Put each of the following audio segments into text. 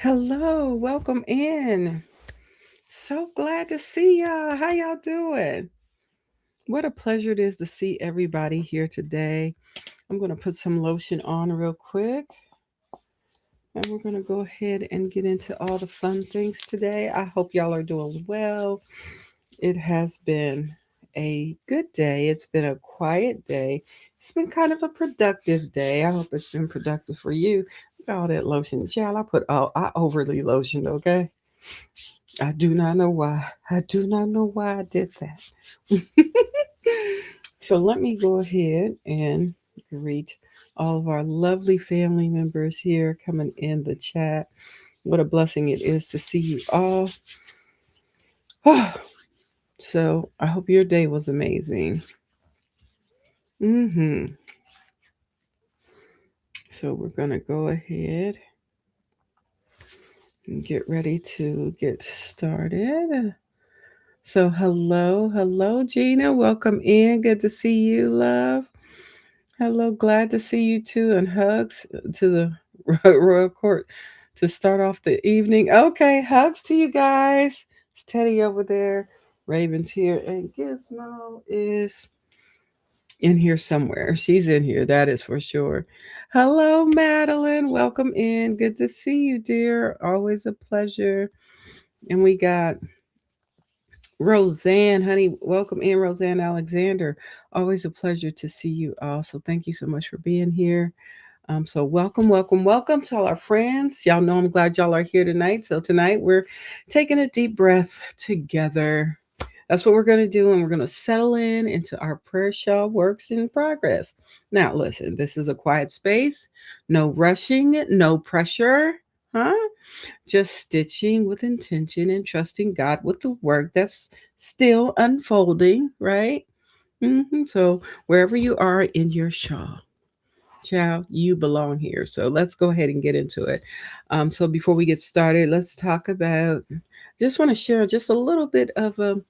Hello, welcome in. So glad to see y'all. How y'all doing? What a pleasure it is to see everybody here today. I'm going to put some lotion on real quick. And we're going to go ahead and get into all the fun things today. I hope y'all are doing well. It has been a good day. It's been a quiet day. It's been kind of a productive day. I hope it's been productive for you. Look at all that lotion. Child, I overly lotioned, okay? I do not know why. I do not know why I did that. So let me go ahead and greet all of our lovely family members here coming in the chat. What a blessing it is to see you all. So I hope your day was amazing. hmm So we're going to go ahead and get ready to get started. So hello, Gina. Welcome in. Good to see you, love. Hello, glad to see you too, and hugs to the Royal Court to start off the evening. Okay, hugs to you guys. It's Teddy over there, Raven's here, and Gizmo is in here somewhere. She's in here, that is for sure. Hello, Madeline. Welcome in. Good to see you, dear. Always a pleasure. And we got Roseanne, honey, welcome in, Roseanne Alexander. Always a pleasure to see you all. So thank you so much for being here. So welcome to all our friends. Y'all know I'm glad y'all are here tonight. So tonight we're taking a deep breath together. That's what we're going to do, and we're going to settle in into our prayer shawl works in progress. Now, listen, this is a quiet space, no rushing, no pressure, huh? Just stitching with intention and trusting God with the work that's still unfolding, right? So, wherever you are in your shawl, child, you belong here. So, let's go ahead and get into it. So, before we get started, let's talk about. Just want to share just a little bit of a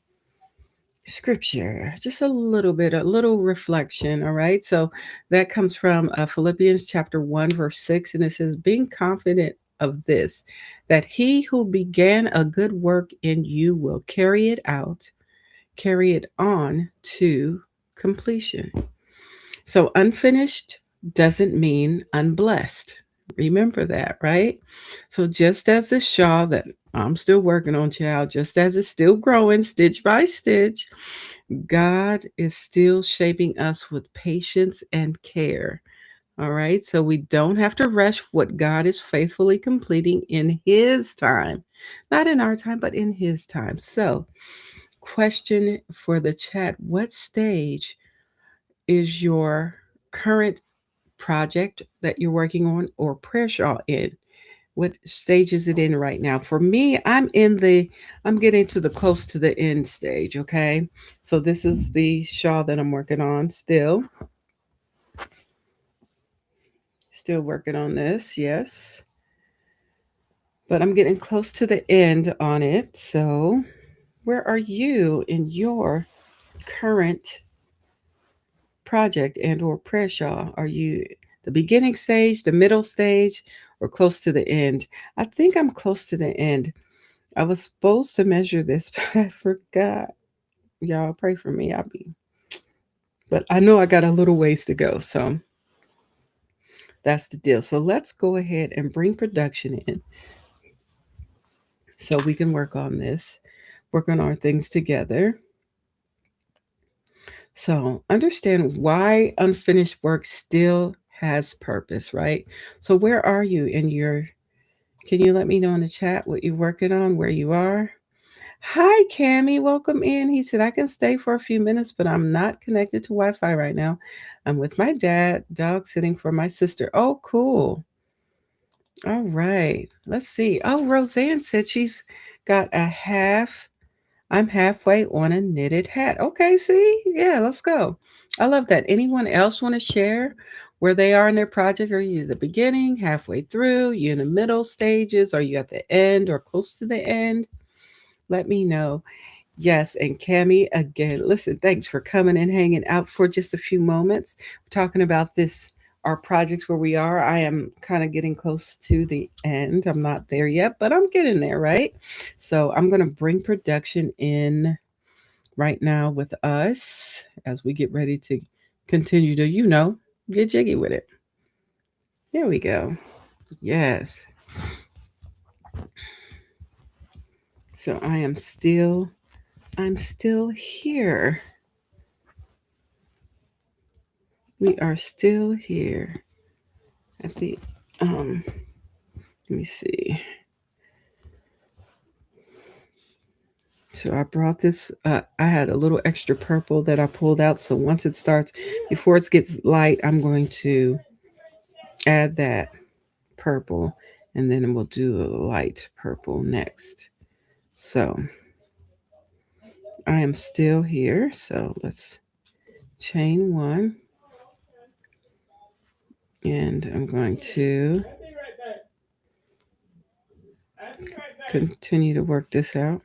scripture, just a little bit, a little reflection. All right. So that comes from Philippians chapter 1, verse 6. And it says, being confident of this, that he who began a good work in you will carry it on to completion. So unfinished doesn't mean unblessed. Remember that, right? So just as the shawl that I'm still working on, child, just as it's still growing stitch by stitch, God is still shaping us with patience and care. All right. So we don't have to rush what God is faithfully completing in His time, not in our time, but in His time. So, question for the chat: what stage is your current project that you're working on or prayer shawl in? What stage is it in right now? For me, I'm getting to the close to the end stage, okay? So this is the shawl that I'm working on still. Still working on this, yes. But I'm getting close to the end on it. So, where are you in your current project and or prayer shawl? Are you the beginning stage, the middle stage, or close to the end? I think I'm close to the end. I was supposed to measure this, but I forgot. Y'all pray for me. But I know I got a little ways to go. So that's the deal. So let's go ahead and bring production in so we can work on this, work on our things together. So understand why unfinished work still has purpose, right? So where are you in your, can you let me know in the chat what you're working on, where you are? Hi, Cammy. Welcome in. He said, I can stay for a few minutes, but I'm not connected to Wi Fi right now. I'm with my dad, dog sitting for my sister. Oh, cool. All right. Let's see. Oh, Roseanne said she's got a half. I'm halfway on a knitted hat. Okay, see? Yeah, let's go. I love that. Anyone else want to share where they are in their project? Are you at the beginning, halfway through? You in the middle stages? Are you at the end or close to the end? Let me know. Yes, and Cami, again, listen, thanks for coming and hanging out for just a few moments. We're talking about this our projects where we are. I am kind of getting close to the end. I'm not there yet, but I'm getting there, right? So I'm going to bring production in right now with us as we get ready to continue to, get jiggy with it. There we go. Yes. So I'm still here. We are still here at the let me see. So I brought this I had a little extra purple that I pulled out, so once it starts, before it gets light, I'm going to add that purple, and then we'll do the light purple next. So I am still here, so let's chain one, and I'm going to continue to work this out.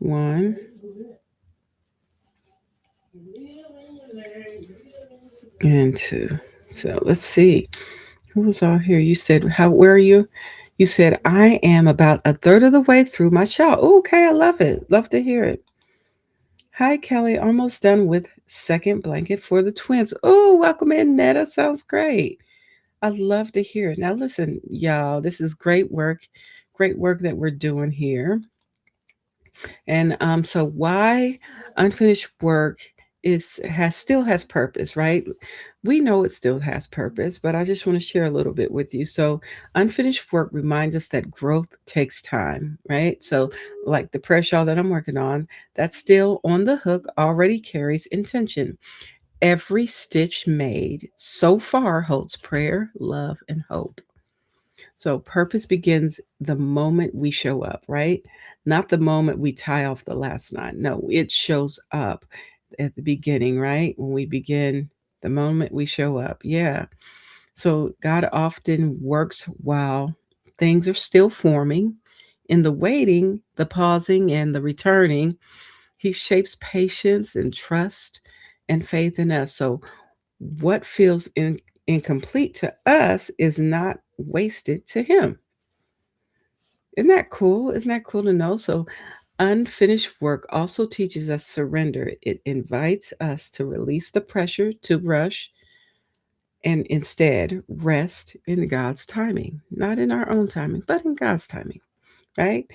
One and two. So let's see. Who was all here? You said, where are you? You said, I am about a third of the way through my shawl. Okay, I love it. Love to hear it. Hi, Kelly. Almost done with second blanket for the twins. Oh, welcome in, Netta. Sounds great. I love to hear it. Now, listen, y'all, this is great work that we're doing here. And so why unfinished work still has purpose, right? We know it still has purpose, but I just want to share a little bit with you. So unfinished work reminds us that growth takes time, right? So like the prayer shawl that I'm working on, that's still on the hook, already carries intention. Every stitch made so far holds prayer, love, and hope. So purpose begins the moment we show up, right? Not the moment we tie off the last knot. No, it shows up at the beginning, right? When we begin, the moment we show up. Yeah. So God often works while things are still forming. In the waiting, the pausing, and the returning, He shapes patience and trust and faith in us. So what feels incomplete to us is not wasted to Him. Isn't that cool? Isn't that cool to know? So, unfinished work also teaches us surrender. It invites us to release the pressure to rush and instead rest in God's timing, not in our own timing, but in God's timing, right?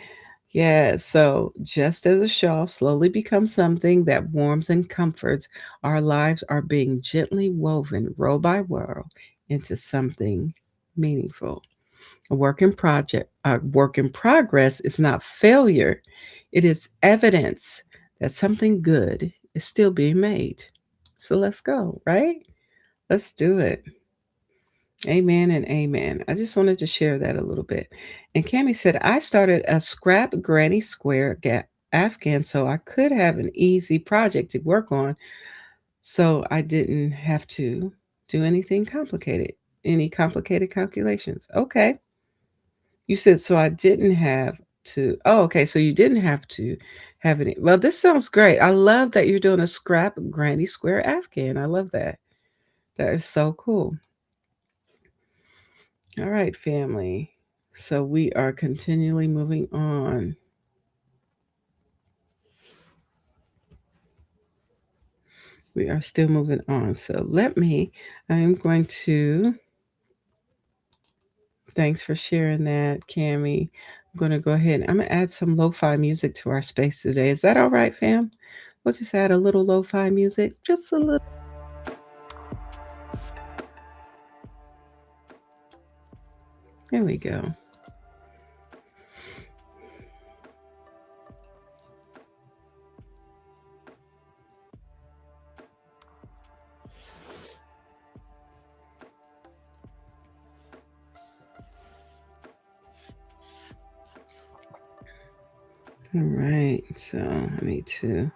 Yeah, so just as a shawl slowly becomes something that warms and comforts, our lives are being gently woven row by row into something meaningful. A work in progress is not failure. It is evidence that something good is still being made. So let's go, right? Let's do it. Amen and amen. I just wanted to share that a little bit. And Cami said, I started a scrap granny square Afghan so I could have an easy project to work on so I didn't have to do any complicated calculations. Okay. You said, so I didn't have to. Oh, okay. So you didn't have to have any. Well, this sounds great. I love that you're doing a scrap granny square Afghan. I love that. That is so cool. All right, family. So we are continually moving on. We are still moving on. So I'm going to, thanks for sharing that, Cami. I'm going to go ahead and I'm going to add some lo-fi music to our space today. Is that all right, fam? We'll just add a little lo-fi music, just a little. There we go. All right, so I need to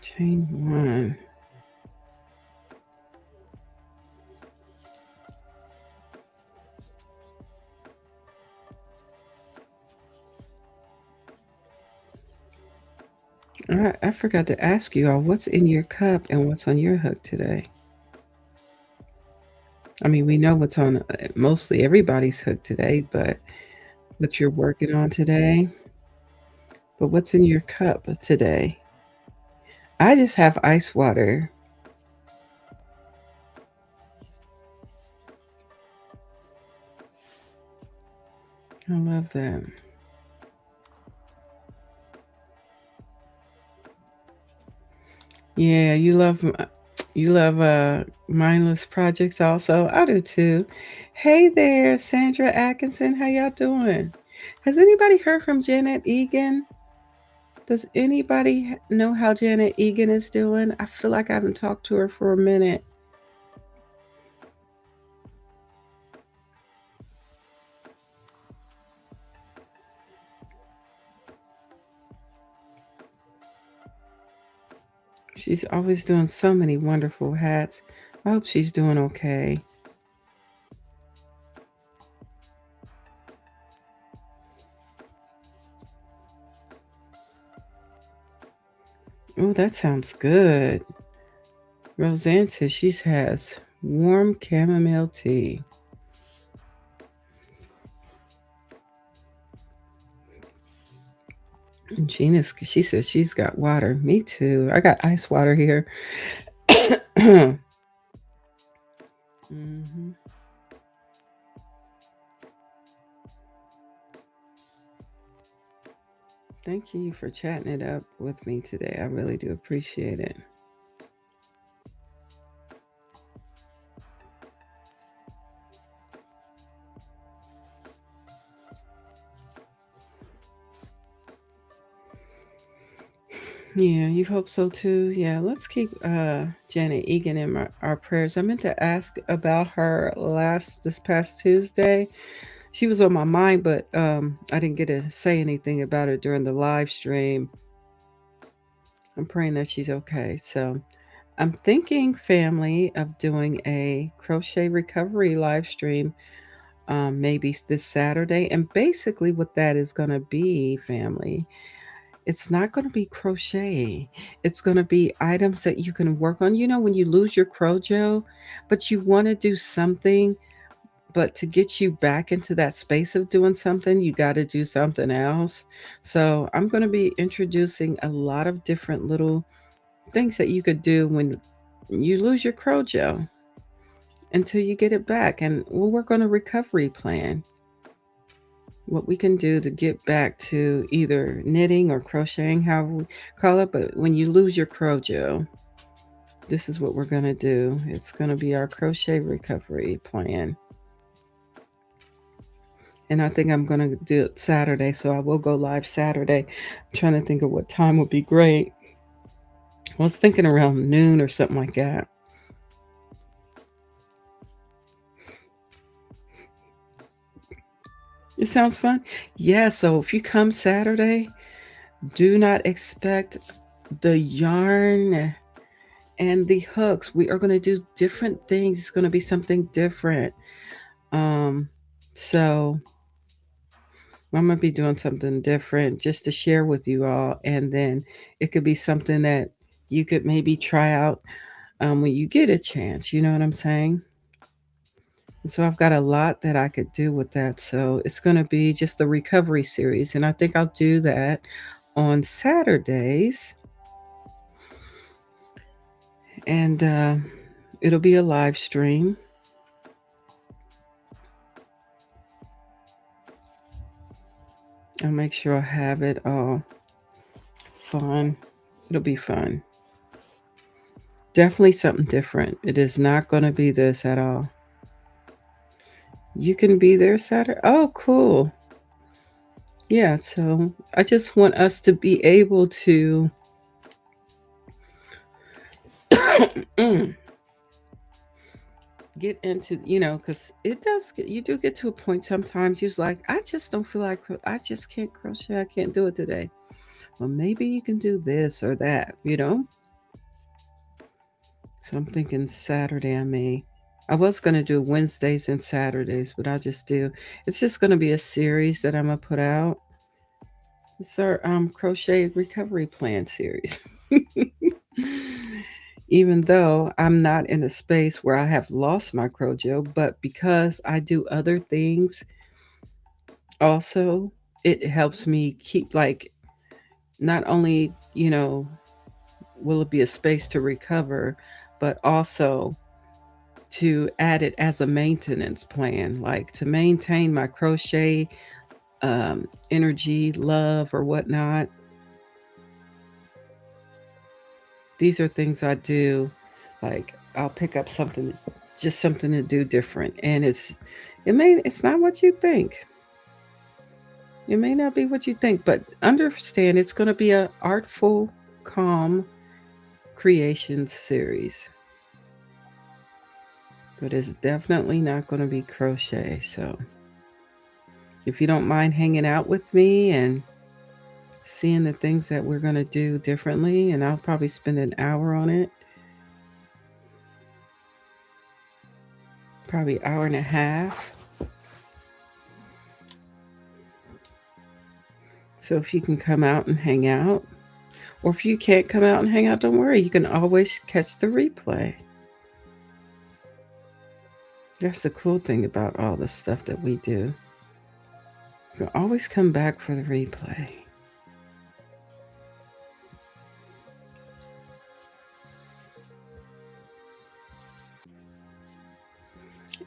chain one. I forgot to ask you all what's in your cup and what's on your hook today. I mean, we know what's on mostly everybody's hook today, but what you're working on today. But what's in your cup today? I just have ice water. I love that. Yeah, you love mindless projects also. I do too. Hey there, Sandra Atkinson. How y'all doing? Has anybody heard from Janet Egan? Does anybody know how Janet Egan is doing? I feel like I haven't talked to her for a minute. She's always doing so many wonderful hats. I hope she's doing okay. Oh, that sounds good. Roseanne says she has warm chamomile tea. And she says she's got water. Me too. I got ice water here. hmm Thank you for chatting it up with me today. I really do appreciate it. Yeah, you hope so too. Yeah, let's keep Janet Egan in our prayers. I meant to ask about her this past Tuesday. She was on my mind, but I didn't get to say anything about her during the live stream. I'm praying that she's okay. So I'm thinking, family, of doing a crochet recovery live stream maybe this Saturday. And basically, what that is going to be, family, it's not going to be crochet. It's going to be items that you can work on. You know, when you lose your crojo, but you want to do something, but to get you back into that space of doing something, you got to do something else. So I'm going to be introducing a lot of different little things that you could do when you lose your crojo until you get it back. And we'll work on a recovery plan. What we can do to get back to either knitting or crocheting, however we call it. But when you lose your crojo, this is what we're going to do. It's going to be our crochet recovery plan. And I think I'm going to do it Saturday. So I will go live Saturday. I'm trying to think of what time would be great. I was thinking around noon or something like that. It sounds fun. Yeah, so if you come Saturday, do not expect the yarn and the hooks. We are going to do different things. It's going to be something different. Um, so I'm going to be doing something different just to share with you all. And then it could be something that you could maybe try out when you get a chance. You know what I'm saying? So I've got a lot that I could do with that. So it's going to be just the recovery series. And I think I'll do that on Saturdays. And it'll be a live stream. I'll make sure I have it all fun. It'll be fun. Definitely something different. It is not going to be this at all. You can be there Saturday. Oh, cool. Yeah, so I just want us to be able to mm, get into, because you do get to a point sometimes you're like, I just don't feel like, I just can't crochet. I can't do it today. Well, maybe you can do this or that. So I'm thinking Saturday I was going to do Wednesdays and Saturdays, but it's just going to be a series that I'm going to put out. It's our crochet recovery plan series. even though I'm not in a space where I have lost my crojo, but because I do other things also, it helps me keep like not only, will it be a space to recover, but also to add it as a maintenance plan, like to maintain my crochet energy, love, or whatnot. These are things I do. Like I'll pick up something, just something to do different, and it's not what you think. It may not be what you think, but understand it's going to be a artful, calm creations series. But it's definitely not going to be crochet. So if you don't mind hanging out with me and seeing the things that we're going to do differently, and I'll probably spend an hour on it, probably hour and a half. So if you can come out and hang out, or if you can't come out and hang out, don't worry. You can always catch the replay. That's the cool thing about all the stuff that we do. You can always come back for the replay.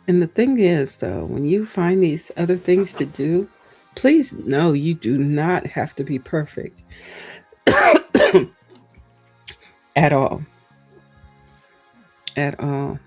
And the thing is, though, when you find these other things to do, please know you do not have to be perfect at all. At all.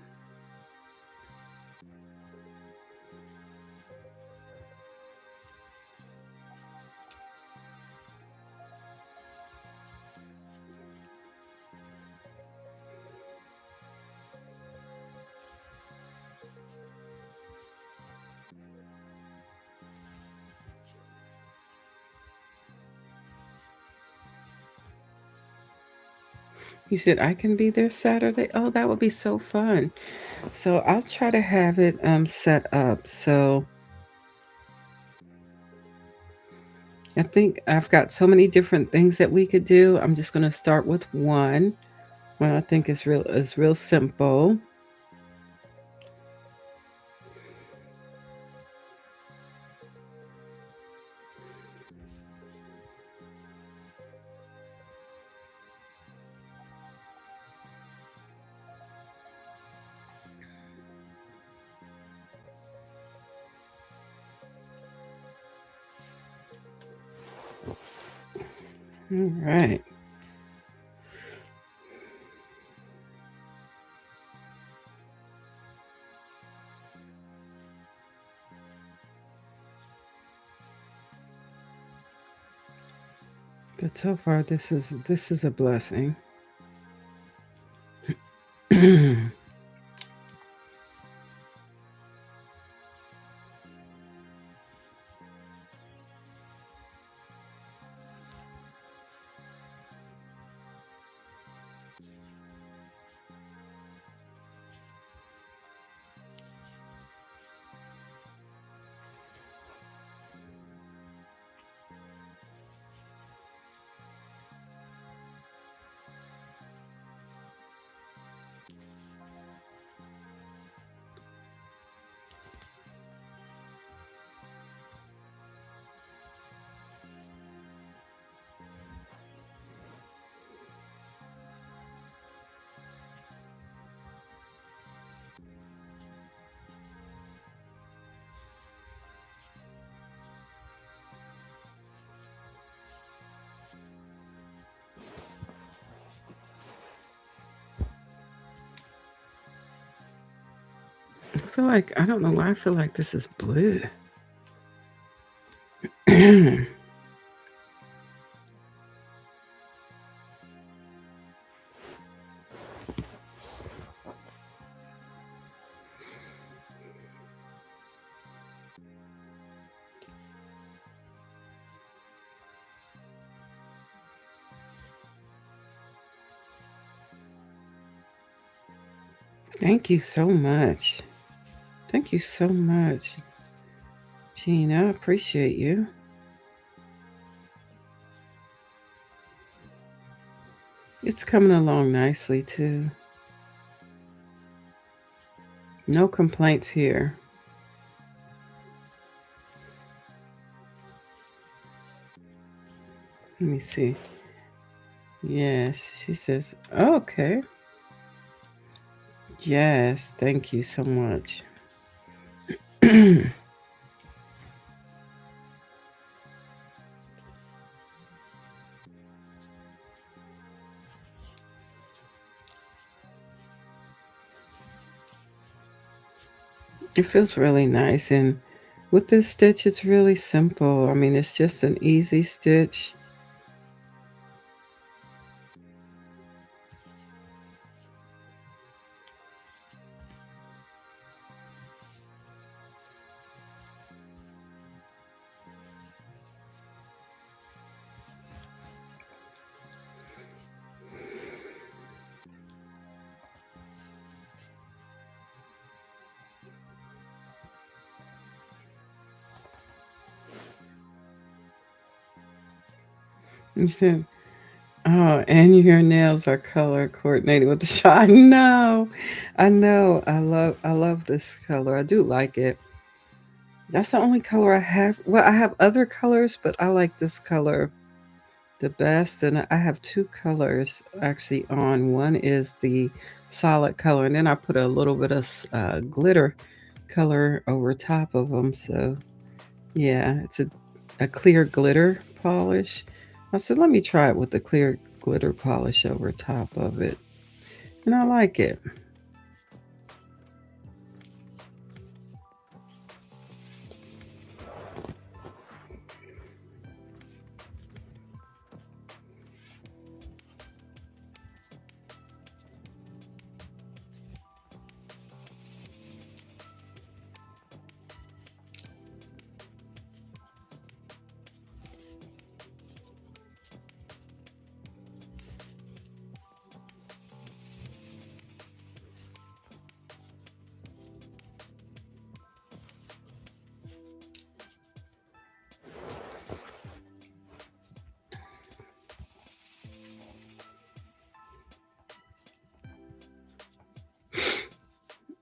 You said I can be there Saturday. Oh, that would be so fun. So I'll try to have it set up. So I think I've got so many different things that we could do. I'm just going to start with one I think is real simple. All right. But so far this is a blessing. I don't know why I feel like this is blue. Thank you so much. Thank you so much, Gina. I appreciate you. It's coming along nicely too. No complaints here. Let me see. Yes, she says, okay. Yes, thank you so much. It feels really nice. And with this stitch, it's really simple. I mean, it's just an easy stitch. You said, oh, and your nails are color coordinated with the shawl. I know. I know. I love this color. I do like it. That's the only color I have. Well, I have other colors, but I like this color the best. And I have two colors actually on. One is the solid color, and then I put a little bit of glitter color over top of them. So yeah, it's a clear glitter polish. I said, let me try it with the clear glitter polish over top of it. And I like it.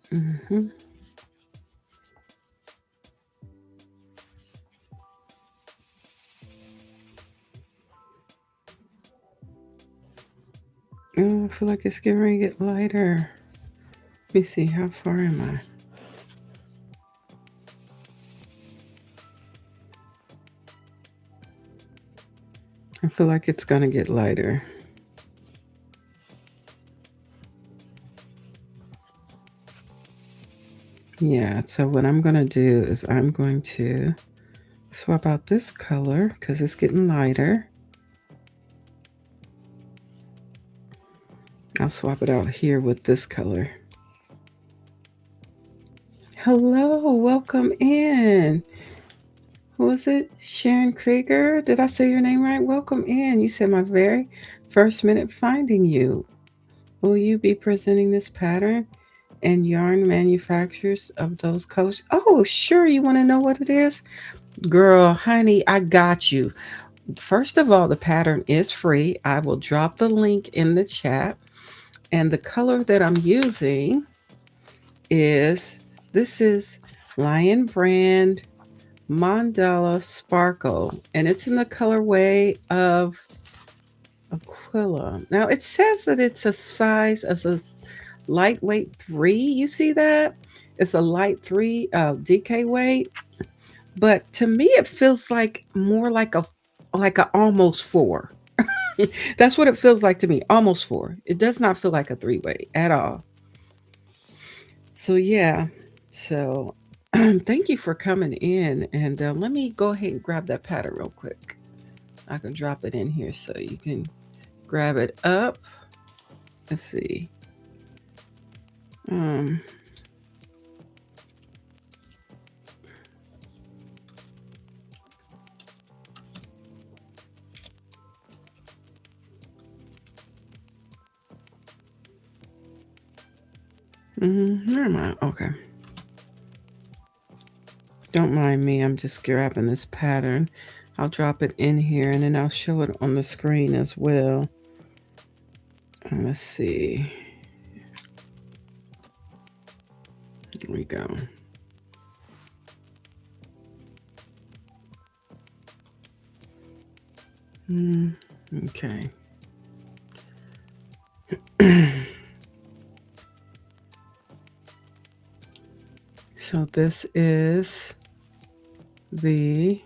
Hmm. Oh, I feel like it's getting ready to get lighter. Let me see, how far am I? I feel like it's gonna get lighter. Yeah, so what I'm gonna do is I'm going to swap out this color because it's getting lighter. I'll swap it out here with this color. Hello, welcome in. Who was it? Sharon Krieger? Did I say your name right? Welcome in. You said my very first minute finding you. Will you be presenting this pattern and yarn manufacturers of those colors? Oh, sure. You want to know what it is? Girl, honey, I got you. First of all, the pattern is free. I will drop the link in the chat. And the color that I'm using is this is Lion Brand Mandala Sparkle, and it's in the colorway of Aquila. Now it says that it's a size as a lightweight 3. You see that? It's a light 3 DK weight, but to me it feels like more like a almost 4. That's what it feels like to me, almost 4. It does not feel like a 3 weight at all. So yeah, so thank you for coming in, and let me go ahead and grab that pattern real quick. I can drop it in here so you can grab it up. Let's see. Um, Never mind. Okay. Don't mind me. I'm just grabbing this pattern. I'll drop it in here and then I'll show it on the screen as well. Let's see. Here we go. Okay. So this is the,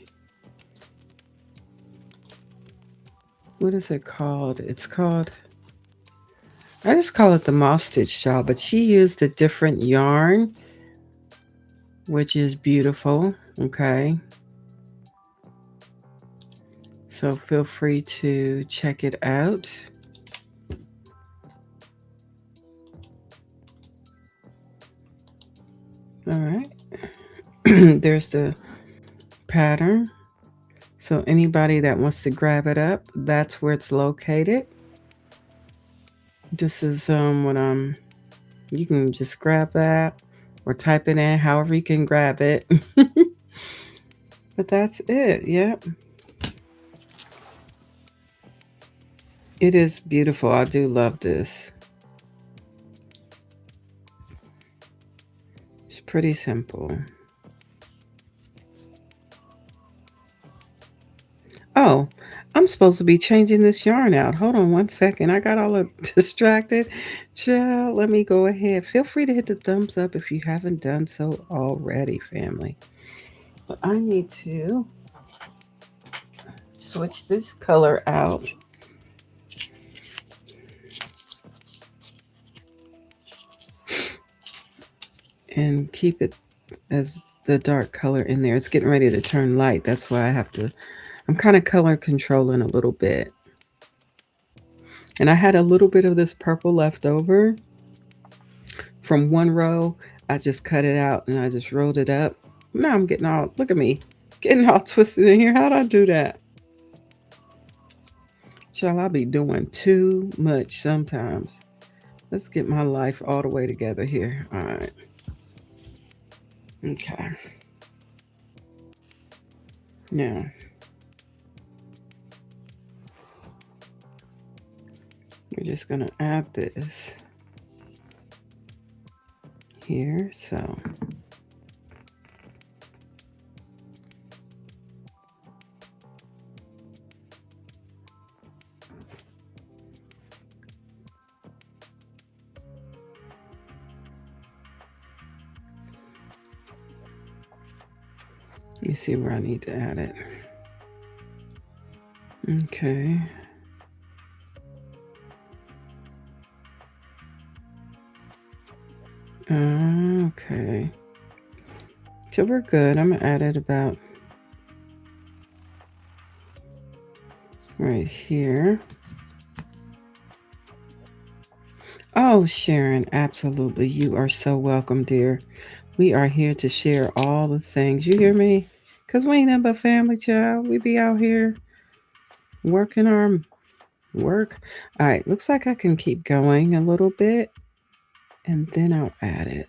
what is it called? It's called, I just call it the moss stitch shawl, but she used a different yarn, which is beautiful. Okay. So feel free to check it out. All right. There's the pattern. So anybody that wants to grab it up, that's where it's located. This is what you can just grab that or type it in however you can grab it. But that's it. Yep. It is beautiful. I do love this. It's pretty simple. Oh, I'm supposed to be changing this yarn out. Hold on one second. I got all distracted. Child, let me go ahead. Feel free to hit the thumbs up if you haven't done so already, family. But I need to switch this color out. And keep it as the dark color in there. It's getting ready to turn light. That's why I'm kind of color controlling a little bit. And I had a little bit of this purple left over from one row. I just cut it out and I just rolled it up. Now I'm getting all, look at me, getting all twisted in here. How'd I do that? Shall I be doing too much sometimes? Let's get my life all the way together here. All right. Okay. Now, we're just going to add this here. So let me see where I need to add it. Okay. Okay. So we're good. I'm gonna add it about right here. Oh, Sharon, absolutely. You are so welcome, dear. We are here to share all the things. You hear me? Because we ain't nothing but family, child. We be out here working our work. All right, looks like I can keep going a little bit and then I'll add it.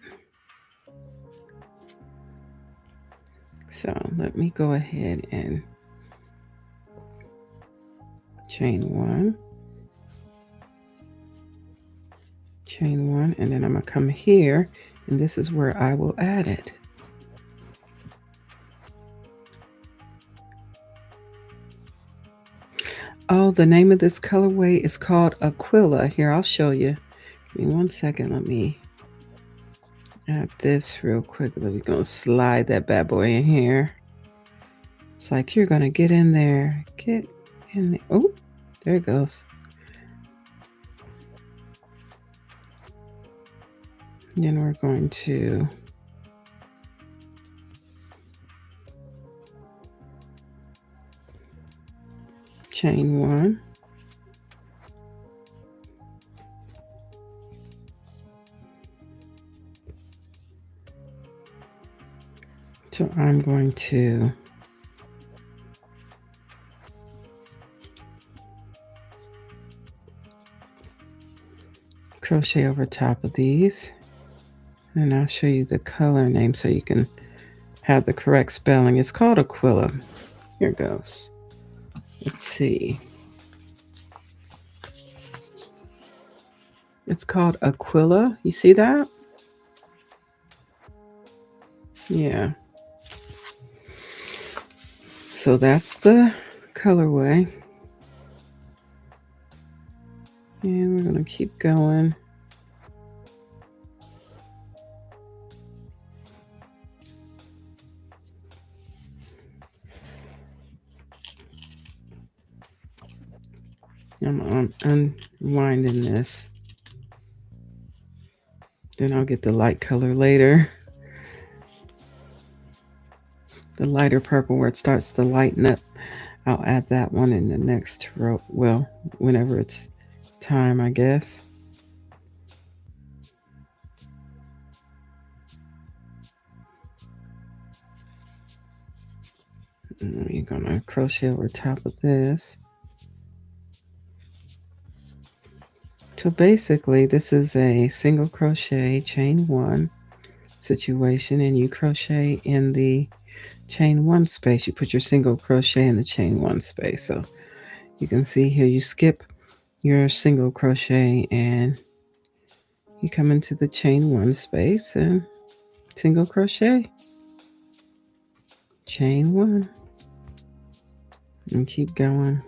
So let me go ahead and chain one, and then I'm gonna come here and this is where I will add it. Oh, the name of this colorway is called Aquila. Here, I'll show you. Give me 1 second. Let me add this real quickly. We're going to slide that bad boy in here. It's like you're going to get in there. Get in there. Oh, there it goes. Then we're going to chain one. So I'm going to crochet over top of these, and I'll show you the color name so you can have the correct spelling. It's called Aquila. Here it goes. Let's see. It's called Aquila. You see that? Yeah. So that's the colorway. And we're going to keep going. I'm unwinding this. Then I'll get the light color later. The lighter purple where it starts to lighten up. I'll add that one in the next row. Well, whenever it's time, I guess. And we're gonna crochet over top of this. So basically, this is a single crochet chain one situation, and you crochet in the chain one space. You put your single crochet in the chain one space. So you can see here you skip your single crochet and you come into the chain one space and single crochet, chain one, and keep going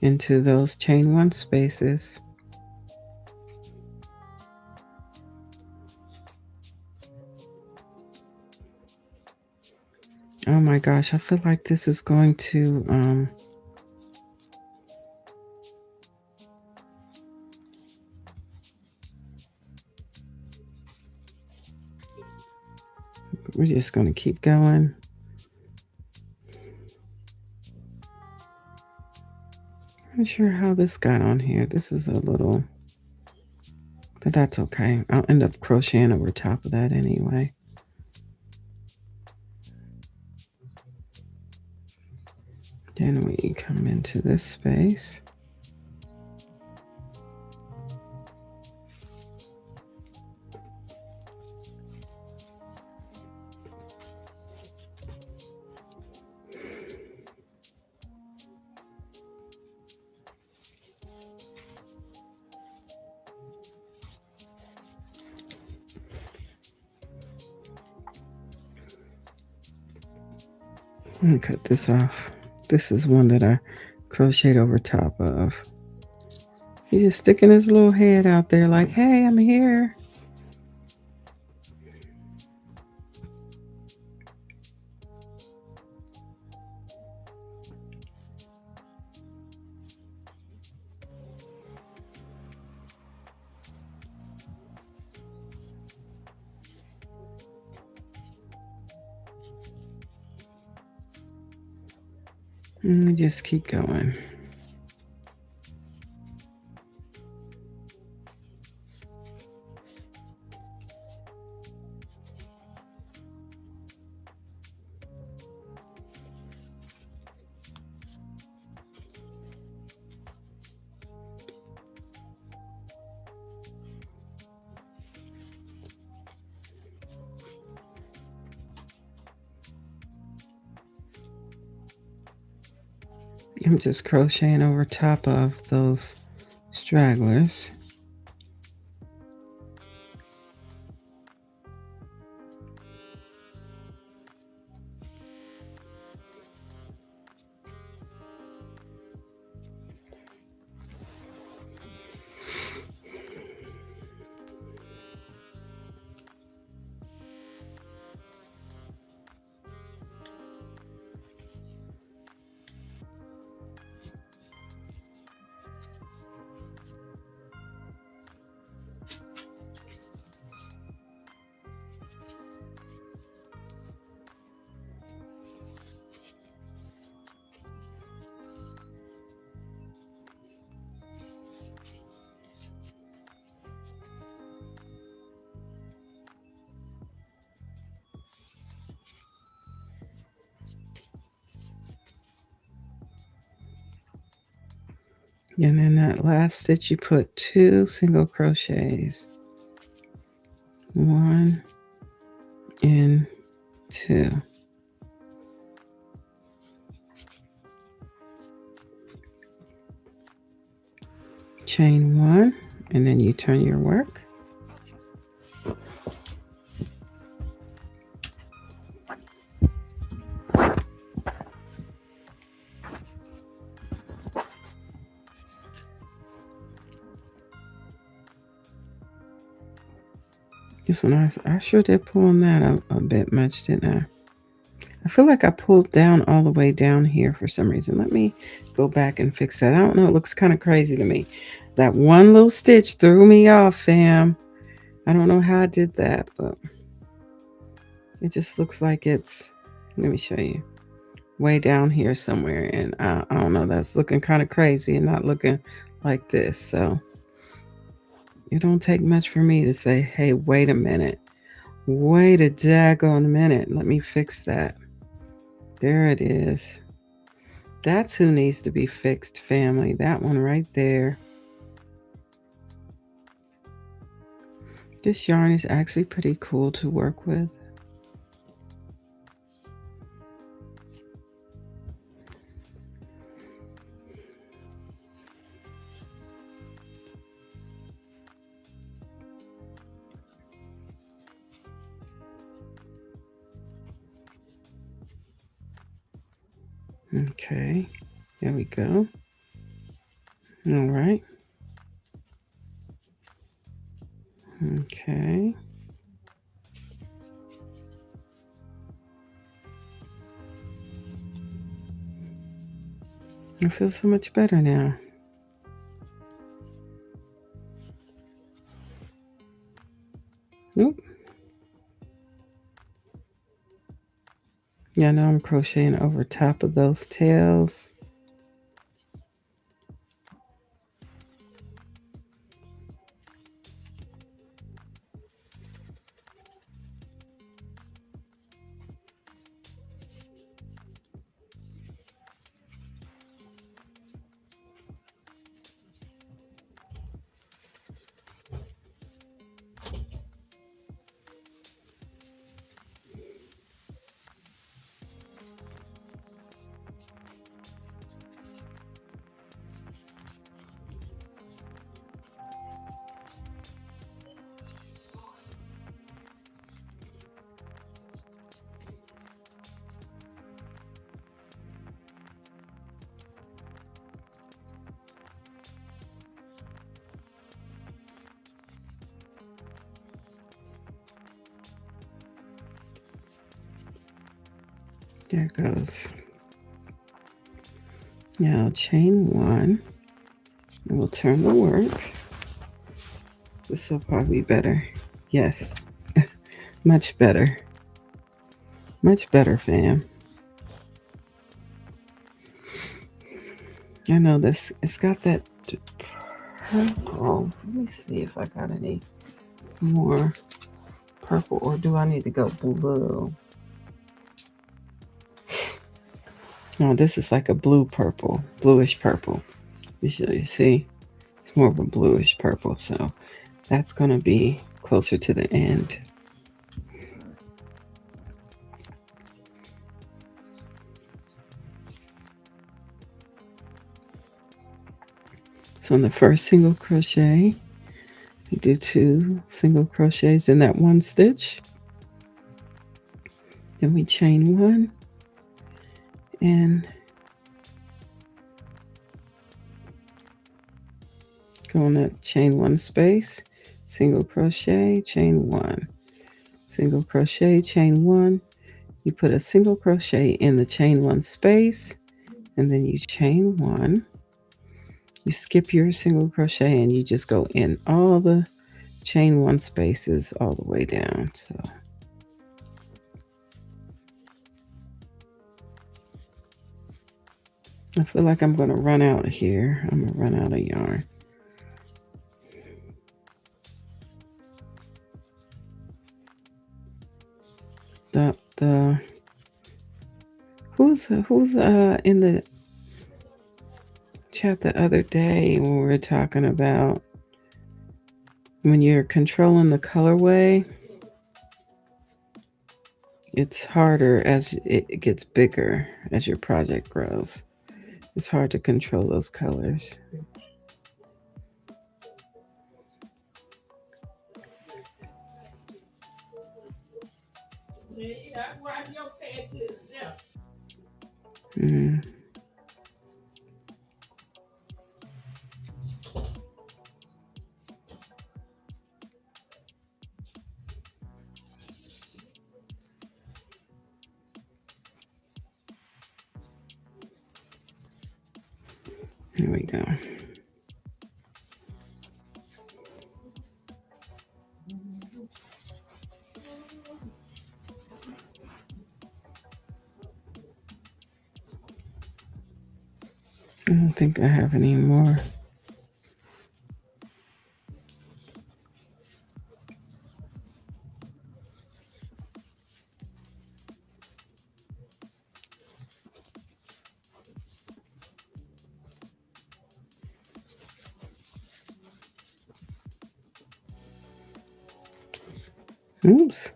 into those chain one spaces. Oh my gosh, I feel like this is going to we're just going to keep going. I'm not sure how this got on here. This is a little, but that's okay. I'll end up crocheting over top of that anyway. Then we come into this space. I'm gonna cut this off. This is one that I crocheted over top of. He's just sticking his little head out there like, hey, I'm here. And we just keep going. I'm just crocheting over top of those stragglers. And in that last stitch, you put 2 single crochets. 1 and 2. Chain 1, and then you turn your work. This one, I sure did pull on that a bit much, didn't I? I feel like I pulled down all the way down here for some reason. Let me go back and fix that. I don't know. It looks kind of crazy to me. That one little stitch threw me off, fam. I don't know how I did that, but it just looks like it's, let me show you, way down here somewhere. And I don't know, that's looking kind of crazy and not looking like this. So it don't take much for me to say, hey, wait a minute. Wait a daggone minute. Let me fix that. There it is. That's who needs to be fixed, family. That one right there. This yarn is actually pretty cool to work with. Okay, there we go. All right. Okay. I feel so much better now. Oop. Yeah, now I'm crocheting over top of those tails. There goes. Now chain one. And we'll turn the work. This will probably be better. Yes. Much better. Much better, fam. I know this. It's got that purple. Let me see if I got any more purple, or do I need to go blue? No, this is like a blue purple, bluish purple. You see, it's more of a bluish purple, so that's gonna be closer to the end. So in the first single crochet, we do 2 single crochets in that one stitch. Then we chain 1 and go in that chain 1 space, single crochet, chain 1, single crochet, chain 1. You put a single crochet in the chain 1 space, and then you chain 1. You skip your single crochet and you just go in all the chain 1 spaces all the way down. So I feel like I'm going to run out here. I'm going to run out of yarn. The who's in the chat the other day when we were talking about when you're controlling the colorway, it's harder as it gets bigger, as your project grows. It's hard to control those colors. Mm. Here we go. I don't think I have any more. Oops.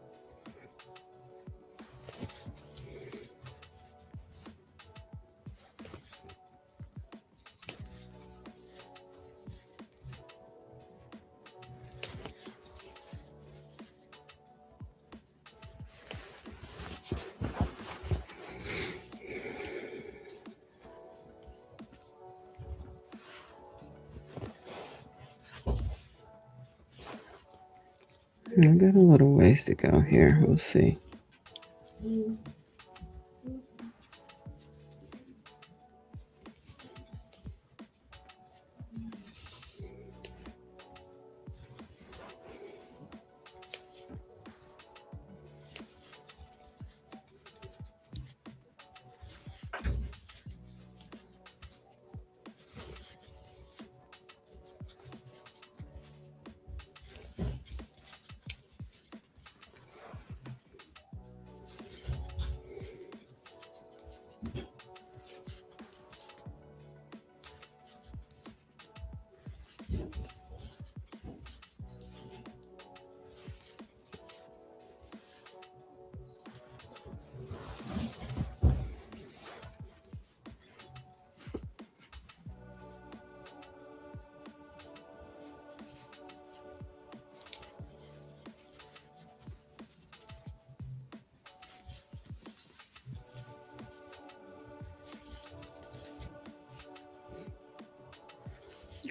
I got a little ways to go here. We'll see.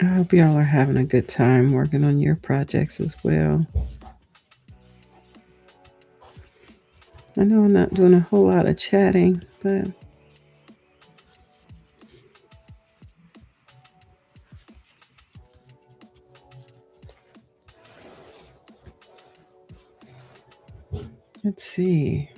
I hope y'all are having a good time working on your projects as well. I know I'm not doing a whole lot of chatting, but let's see.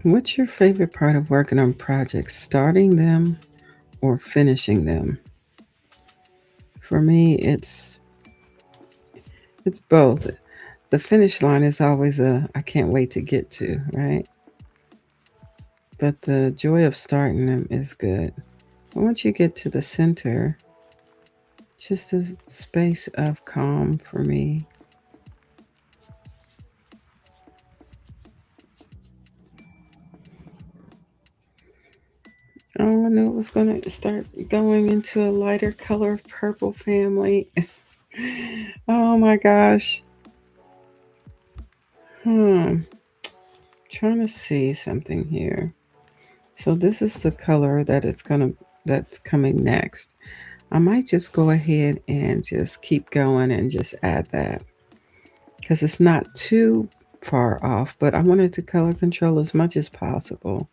What's your favorite part of working on projects? Starting them or finishing them? For me, it's both. The finish line is always a I can't wait to get to, right? But the joy of starting them is good. Once you get to the center, just a space of calm for me. Oh, I knew it was going to start going into a lighter color of purple family. Oh my gosh. Hmm. Trying to see something here. So this is the color that's coming next. I might just go ahead and just keep going and just add that because it's not too far off, but I wanted to color control as much as possible.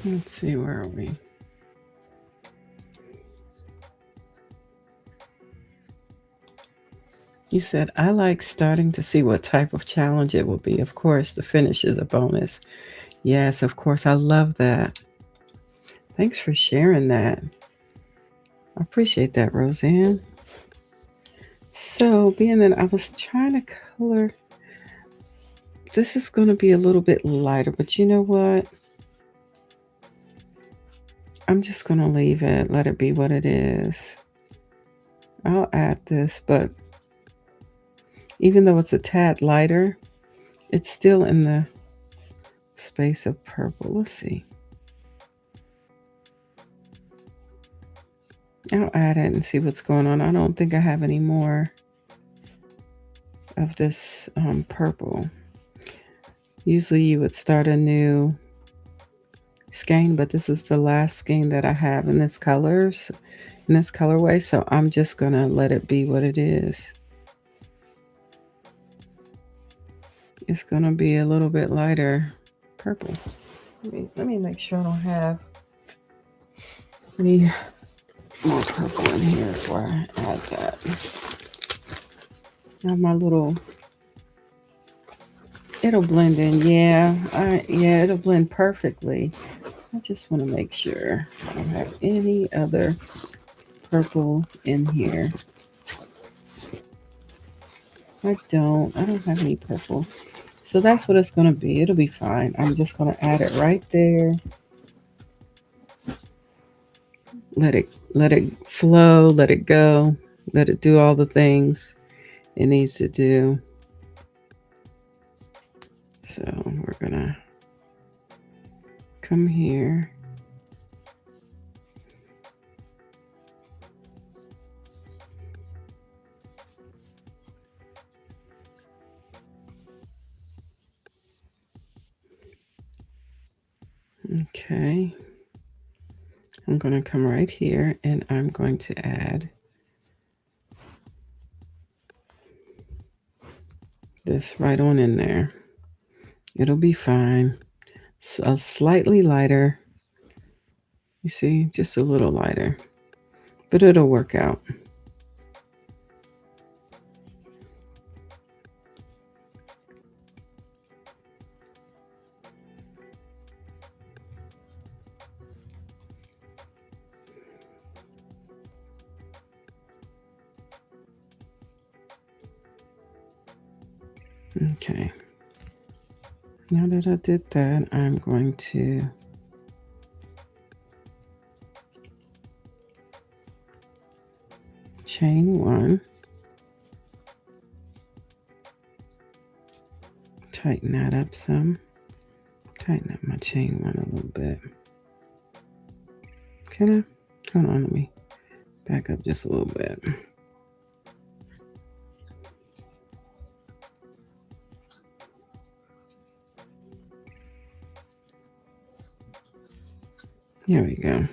Let's see, where are we? You said, I like starting to see what type of challenge it will be. Of course, the finish is a bonus. Yes, of course. I love that. Thanks for sharing that. I appreciate that, Roseanne. So, being that I was trying to color, this is going to be a little bit lighter, but you know what? I'm just going to leave it, let it be what it is. I'll add this, but even though it's a tad lighter, it's still in the space of purple. Let's see. I'll add it and see what's going on. I don't think I have any more of this purple. Usually you would start a new skein, but this is the last skein that I have in this colorway, so I'm just gonna let it be what it is. It's gonna be a little bit lighter purple. Let me make sure I don't have any more purple in here before I add that. Now my little, it'll blend in. Yeah, it'll blend perfectly. I just want to make sure I don't have any other purple in here. I don't have any purple. So that's what it's going to be. It'll be fine. I'm just going to add it right there. Let it flow, let it go, let it do all the things it needs to do. So we're going to come here. Okay. I'm going to come right here and I'm going to add this right on in there. It'll be fine. So slightly lighter. You see, just a little lighter, but it'll work out. Okay. Now that I did that, I'm going to chain one, tighten that up some, tighten up my chain one a little bit. Can I? Hold on, let me back up just a little bit. Here we go.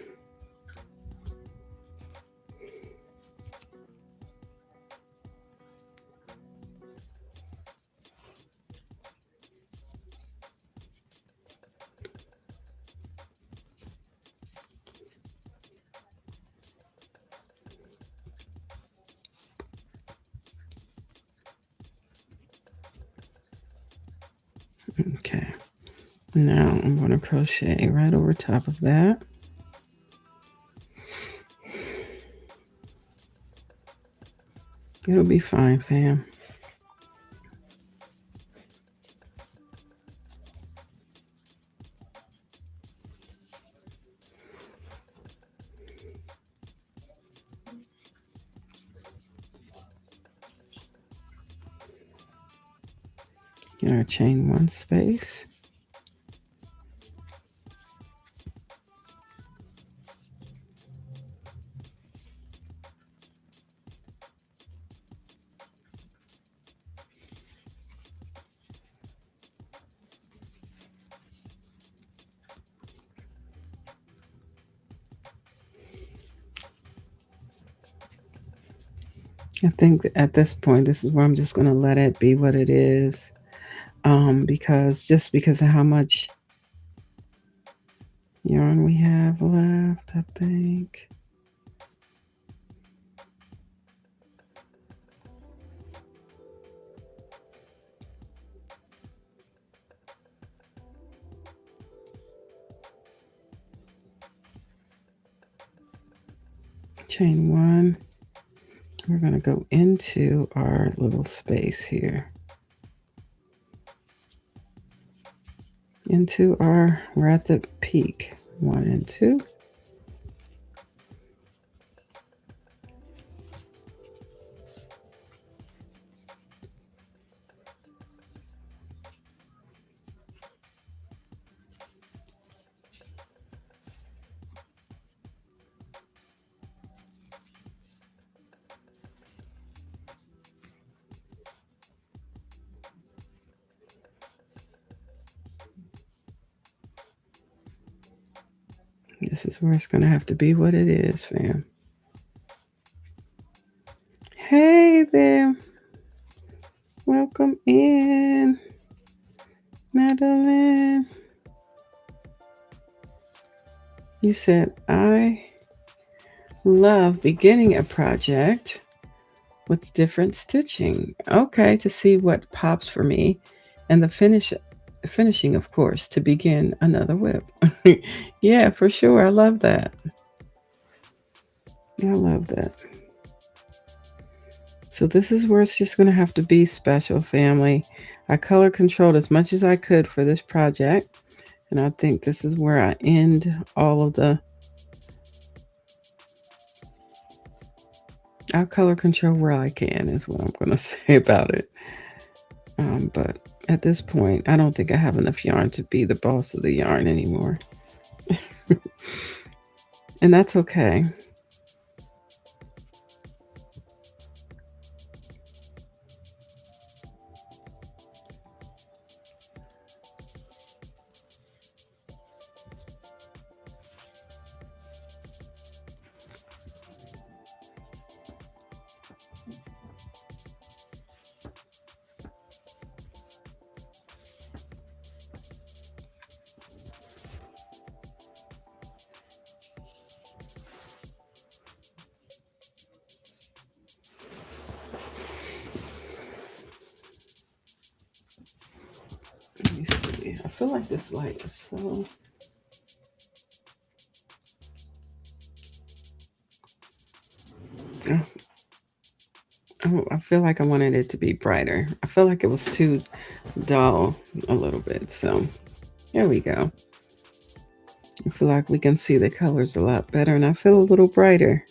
Okay, now I'm going to crochet right over top of that. It'll be fine, fam. Our chain one space. I think at this point, this is where I'm just going to let it be what it is. Because of how much yarn we have left, I think. Chain 1. We're going to go into our little space here. We're at the peak. 1 and 2. This is where it's going to have to be what it is, fam. Hey there. Welcome in, Madeline. You said, I love beginning a project with different stitching. Okay, to see what pops for me. And the finishing, of course, to begin another whip. Yeah, for sure. I love that. I love that. So this is where it's just going to have to be special, family. I color controlled as much as I could for this project. And I think this is where I end all of the... I'll color control where I can is what I'm going to say about it. But at this point, I don't think I have enough yarn to be the boss of the yarn anymore. And that's okay. Let me see. I feel like this light is so... Oh, I feel like I wanted it to be brighter. I feel like it was too dull a little bit. So there we go. I feel like we can see the colors a lot better, and I feel a little brighter.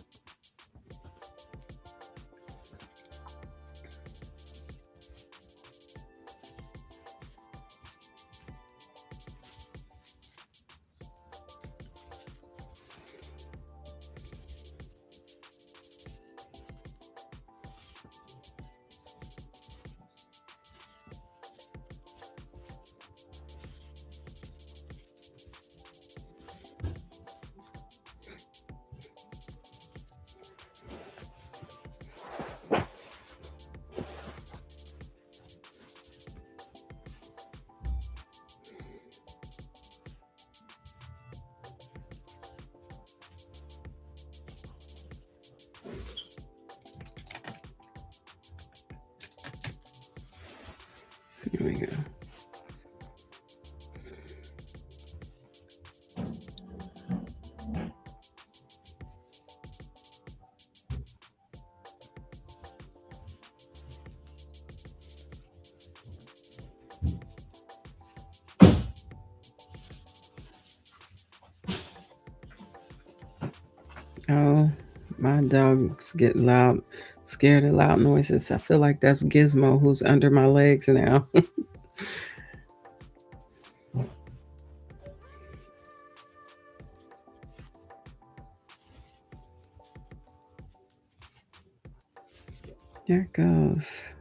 Here we go. Oh, my dogs get loud, scared of loud noises. I feel like that's Gizmo who's under my legs now. There it goes.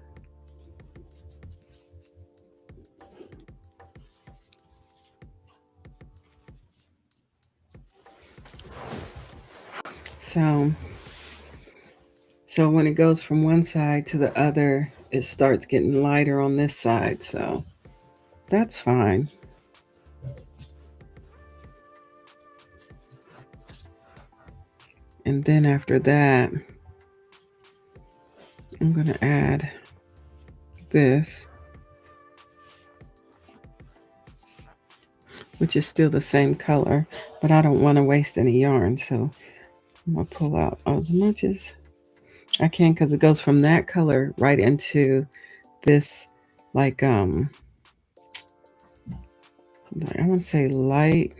So when it goes from one side to the other, it starts getting lighter on this side. So that's fine. Then after that, I'm going to add this, which is still the same color, but I don't want to waste any yarn, so I'm going to pull out as much as I can, because it goes from that color right into this, like I want to say light.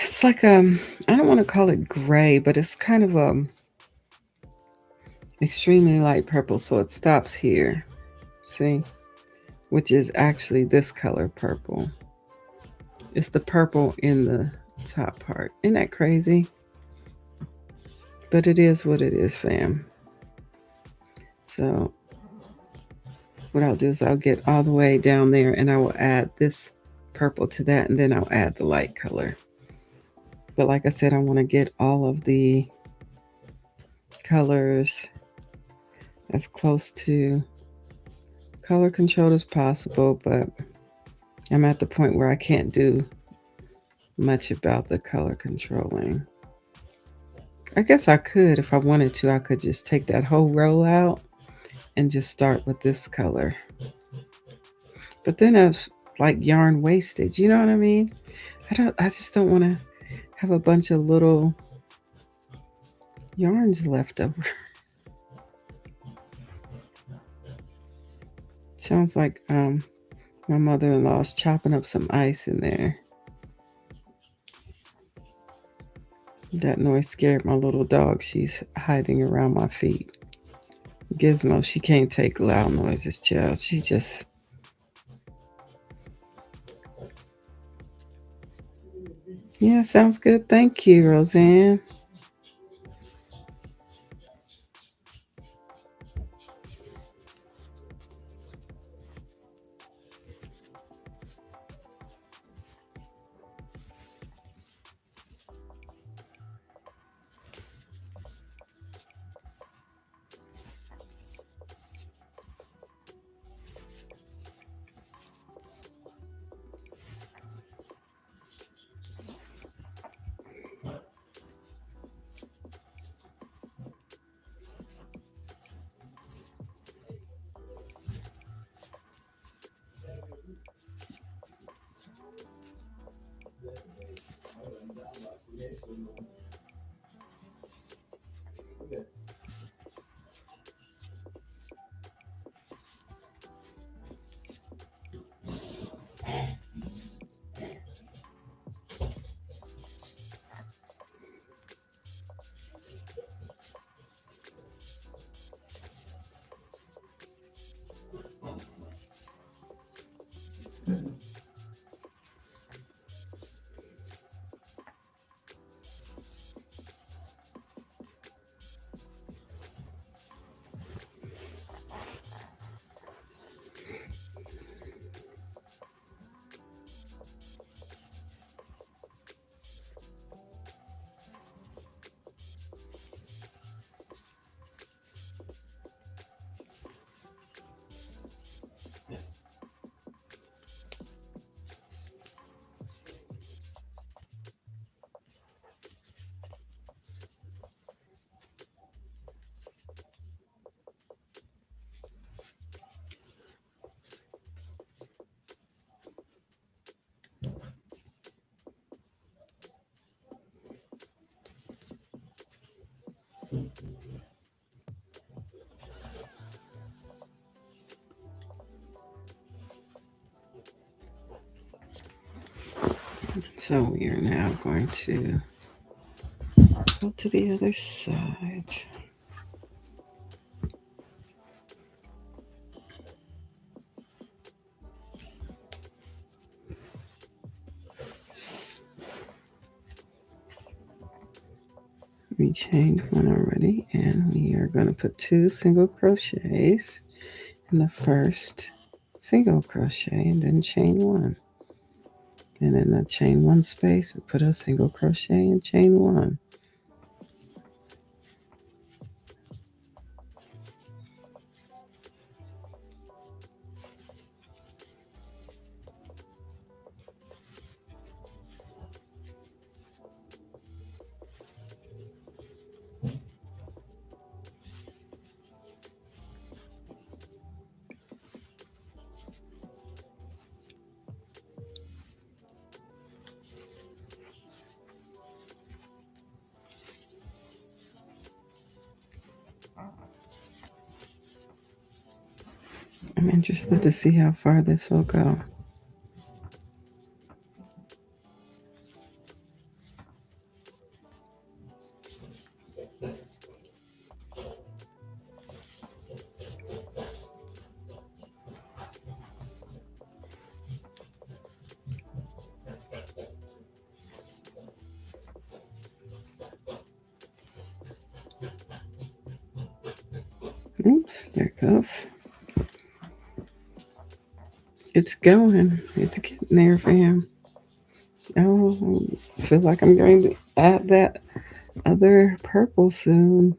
It's like I don't want to call it gray, but it's kind of extremely light purple, so it stops here. See, which is actually this color purple. It's the purple in the top part. Isn't that crazy? But it is what it is, fam. So what I'll do is I'll get all the way down there and I will add this purple to that, and then I'll add the light color. But like I said, I want to get all of the colors as close to color control as possible, but I'm at the point where I can't do much about the color controlling. I guess I could, if I wanted to, I could just take that whole roll out and just start with this color. But then it's like yarn wastage, you know what I mean? I just don't want to have a bunch of little yarns left over. Sounds like my mother-in-law is chopping up some ice in there. That noise scared my little dog. She's hiding around my feet. Gizmo, she can't take loud noises, child. She just... Yeah, sounds good. Thank you, Roseanne. So we are now going to go to the other side. We chained one already, and we are going to put 2 single crochets in the first single crochet and then chain 1. And in the chain 1 space, we put a single crochet and chain 1. I'm interested to see how far this will go. Oops, there it goes. It's going. It's getting there, fam. Oh, I feel like I'm going to add that other purple soon.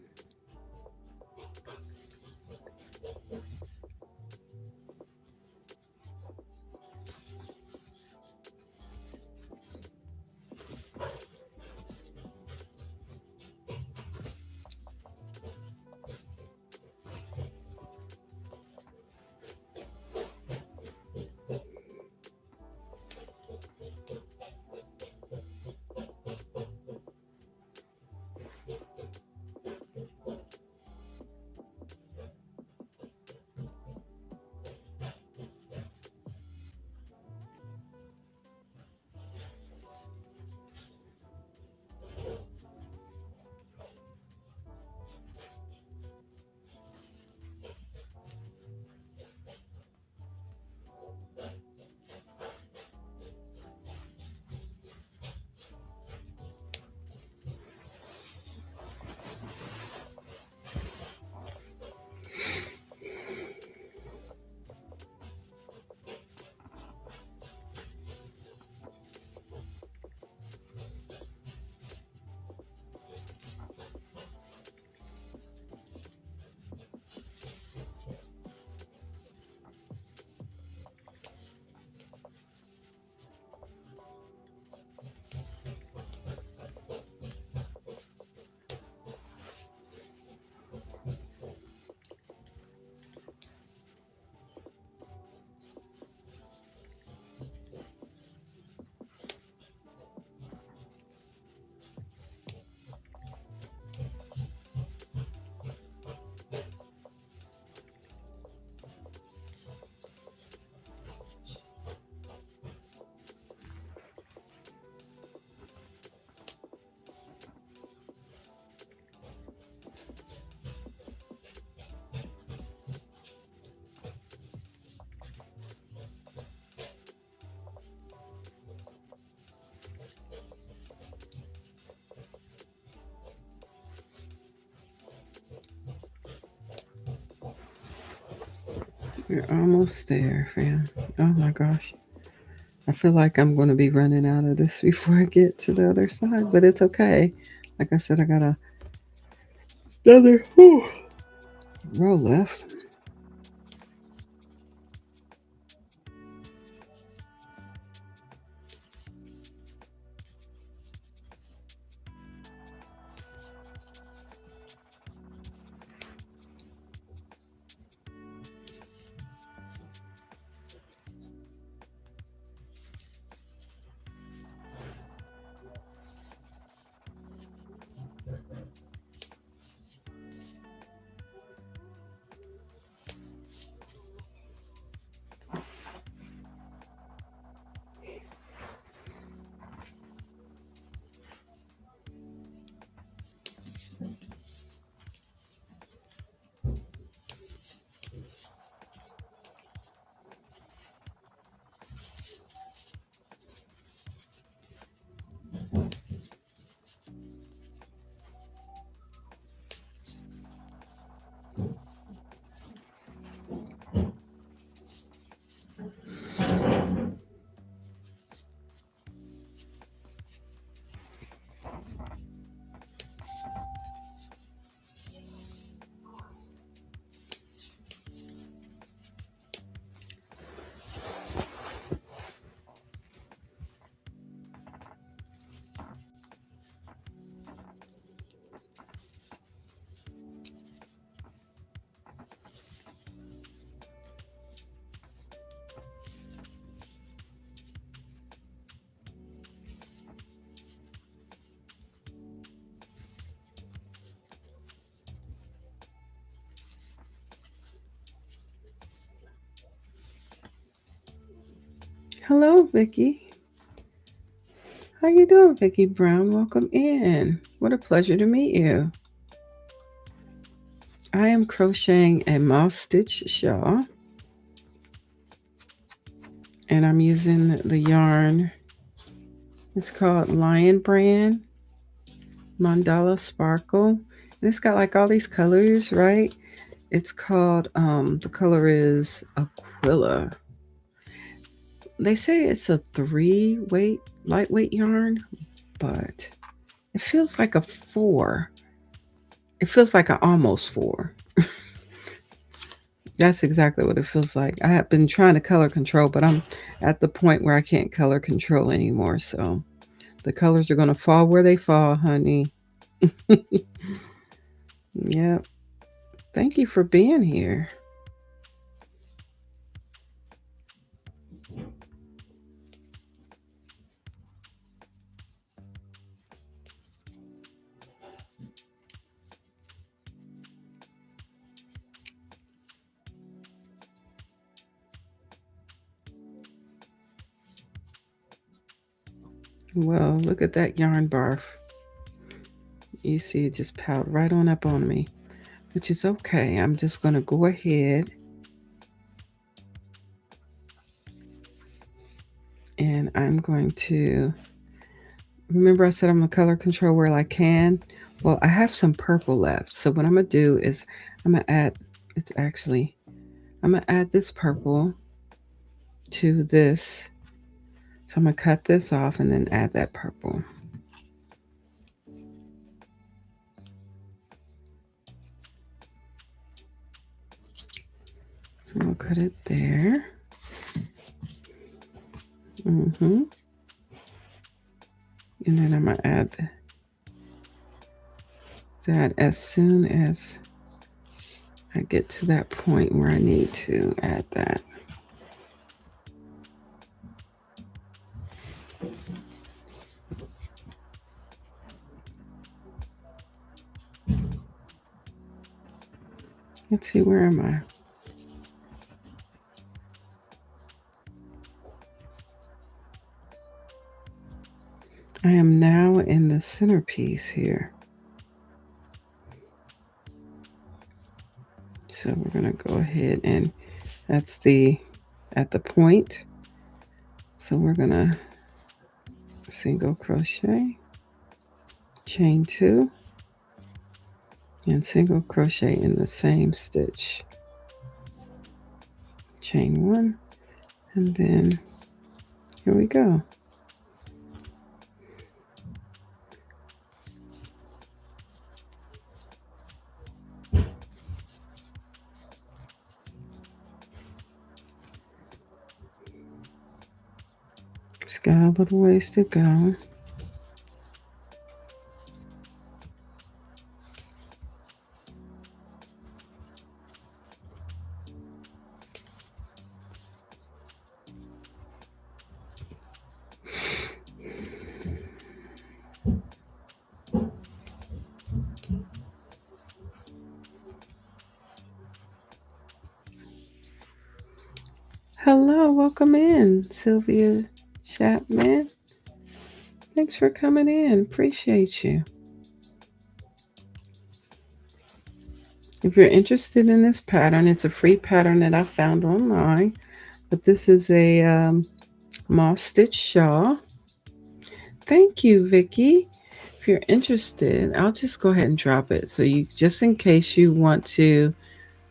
We're almost there, fam. Oh my gosh. I feel like I'm going to be running out of this before I get to the other side, but it's okay. Like I said, I got another row left. Hello, Vicky. How you doing, Vicky Brown? Welcome in. What a pleasure to meet you. I am crocheting a moss stitch shawl, and I'm using the yarn. It's called Lion Brand Mandala Sparkle. And it's got like all these colors, right? It's called the color is Aquila. They say it's a 3-weight lightweight yarn, but it feels like a 4. It feels like an almost 4. That's exactly what it feels like. I have been trying to color control, but I'm at the point where I can't color control anymore. So the colors are going to fall where they fall, honey. Yep. Thank you for being here. Well, look at that yarn barf. You see it just piled right on up on me, which is okay. I'm just going to go ahead and I'm going to, remember I said I'm going to color control where I can. Well, I have some purple left. So what I'm going to do is I'm going to add, I'm going to add this purple to this. So I'm going to cut this off and then add that purple. I'll cut it there. And then I'm going to add that as soon as I get to that point where I need to add that. Let's see, where am I? I am now in the centerpiece here. So we're going to go ahead and that's at the point. So we're going to single crochet, chain 2, and single crochet in the same stitch. Chain 1, and then here we go. Just got a little ways to go. Hello, welcome in, Sylvia Chapman. Thanks for coming in. Appreciate you. If you're interested in this pattern, it's a free pattern that I found online. But this is a moss stitch shawl. Thank you, Vicky. If you're interested, I'll just go ahead and drop it. So you, just in case you want to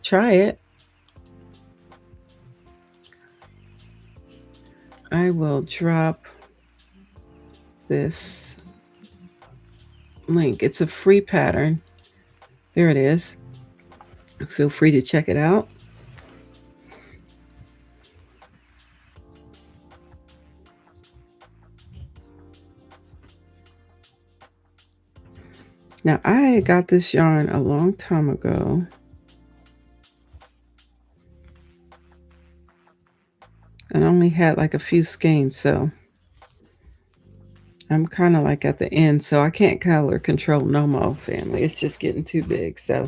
try it, I will drop this link. It's a free pattern. There it is. Feel free to check it out. Now, I got this yarn a long time ago. And only had like a few skeins, so I'm kind of like at the end, so I can't color control no more, family. It's just getting too big. So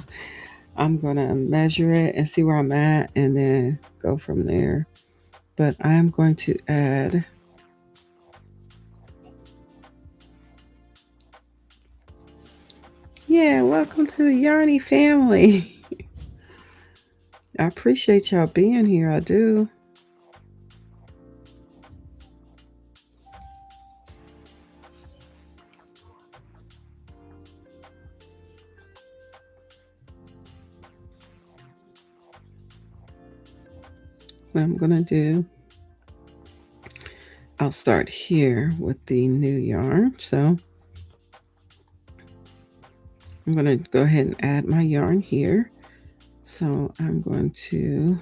I'm going to measure it and see where I'm at and then go from there. but I'm going to add welcome to the Yarny family. I appreciate y'all being here. I do. What I'm going to do, I'll start here with the new yarn. So I'm going to go ahead and add my yarn here. So I'm going to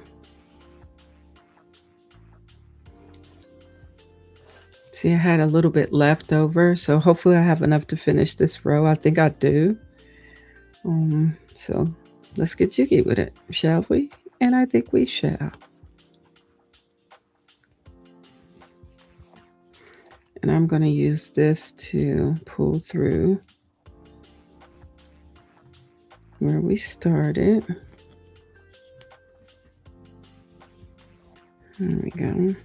see, I had a little bit left over, so hopefully I have enough to finish this row. I think I do. So let's get jiggy with it, shall we? And I think we shall. And I'm going to use this to pull through where we started. There we go.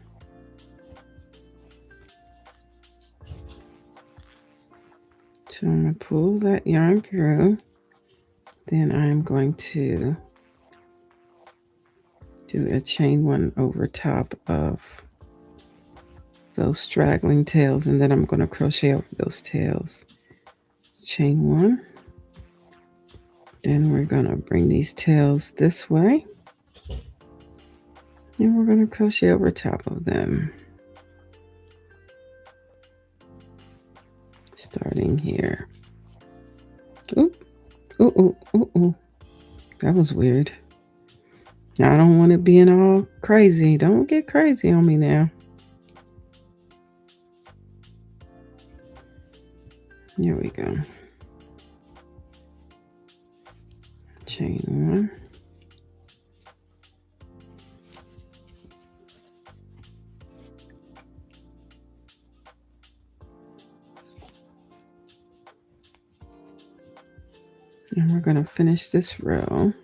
So I'm going to pull that yarn through. Then I'm going to do a chain one over top of those straggling tails, and then I'm going to crochet over those tails. Chain one. Then we're going to bring these tails this way, and we're going to crochet over top of them, starting here. Oop, ooh, ooh, ooh, ooh. That was weird. I don't want it being all crazy. Don't get crazy on me now. Here we go. Chain one. And we're going to finish this row.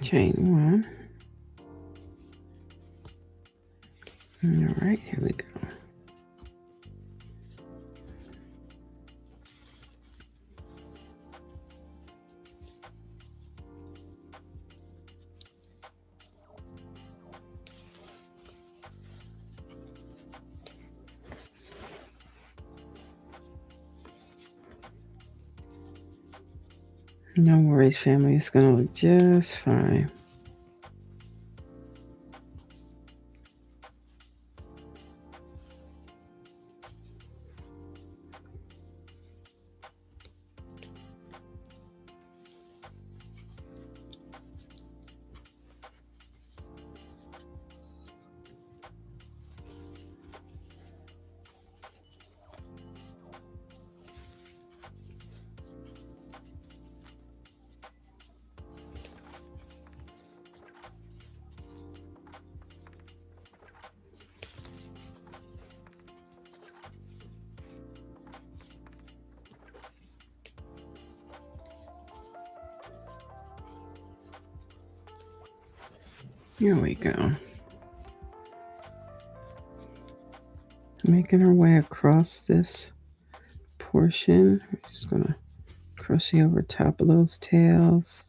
Chain one. All right, here we go. No worries, family. It's going to look just fine. Here we go. Making our way across this portion. We're just going to crochet over top of those tails.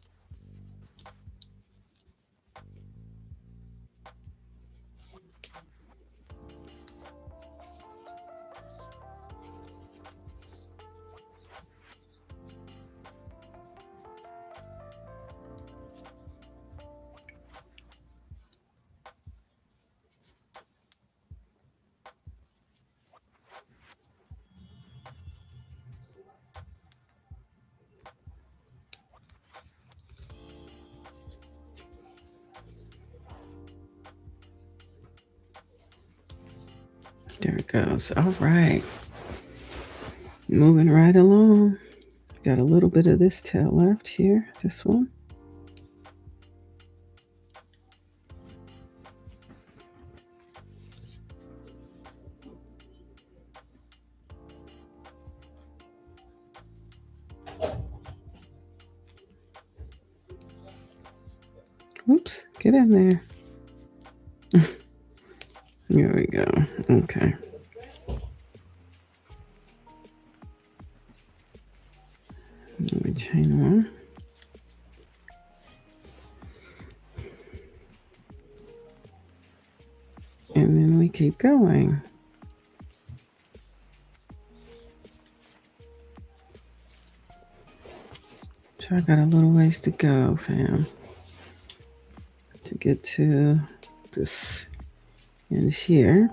There it goes. All right. Moving right along. Got a little bit of this tail left here. This one. Oops, get in there. Here we go. Okay. Let me chain one. And then we keep going. So I got a little ways to go, fam, to get to this end here.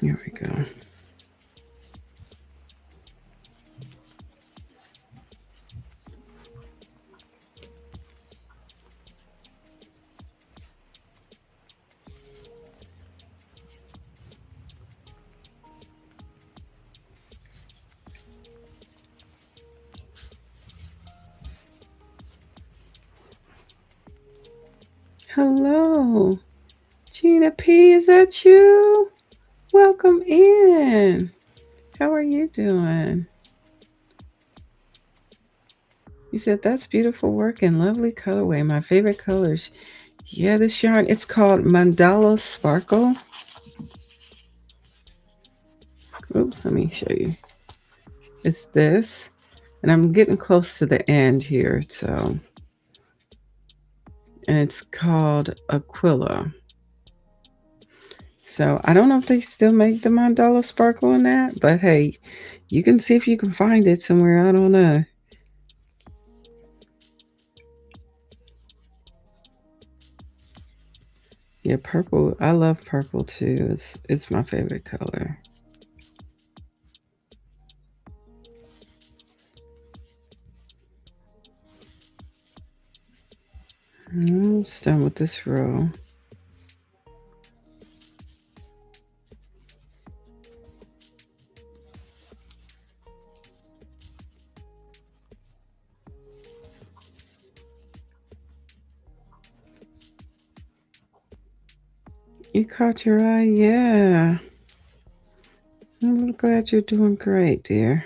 Here we go. Hello, Gina P, is that you? Welcome in. How are you doing? You said that's beautiful work and lovely colorway. My favorite colors. Yeah, this yarn, it's called Mandala Sparkle. Oops, let me show you. It's this, and I'm getting close to the end here, so. And it's called Aquila. So I don't know if they still make the Mandala Sparkle in that, but hey, you can see if you can find it somewhere. I don't know. Yeah, purple. I love purple too. It's my favorite color. Almost done with this row. You caught your eye? Yeah. I'm glad you're doing great, dear.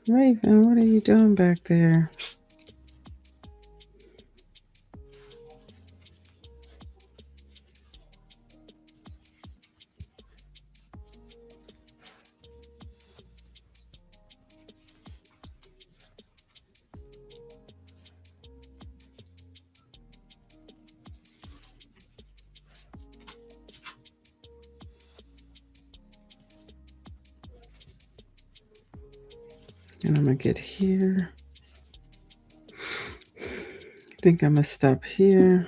Raven, what are you doing back there? And I'm gonna get here. I think I'm gonna stop here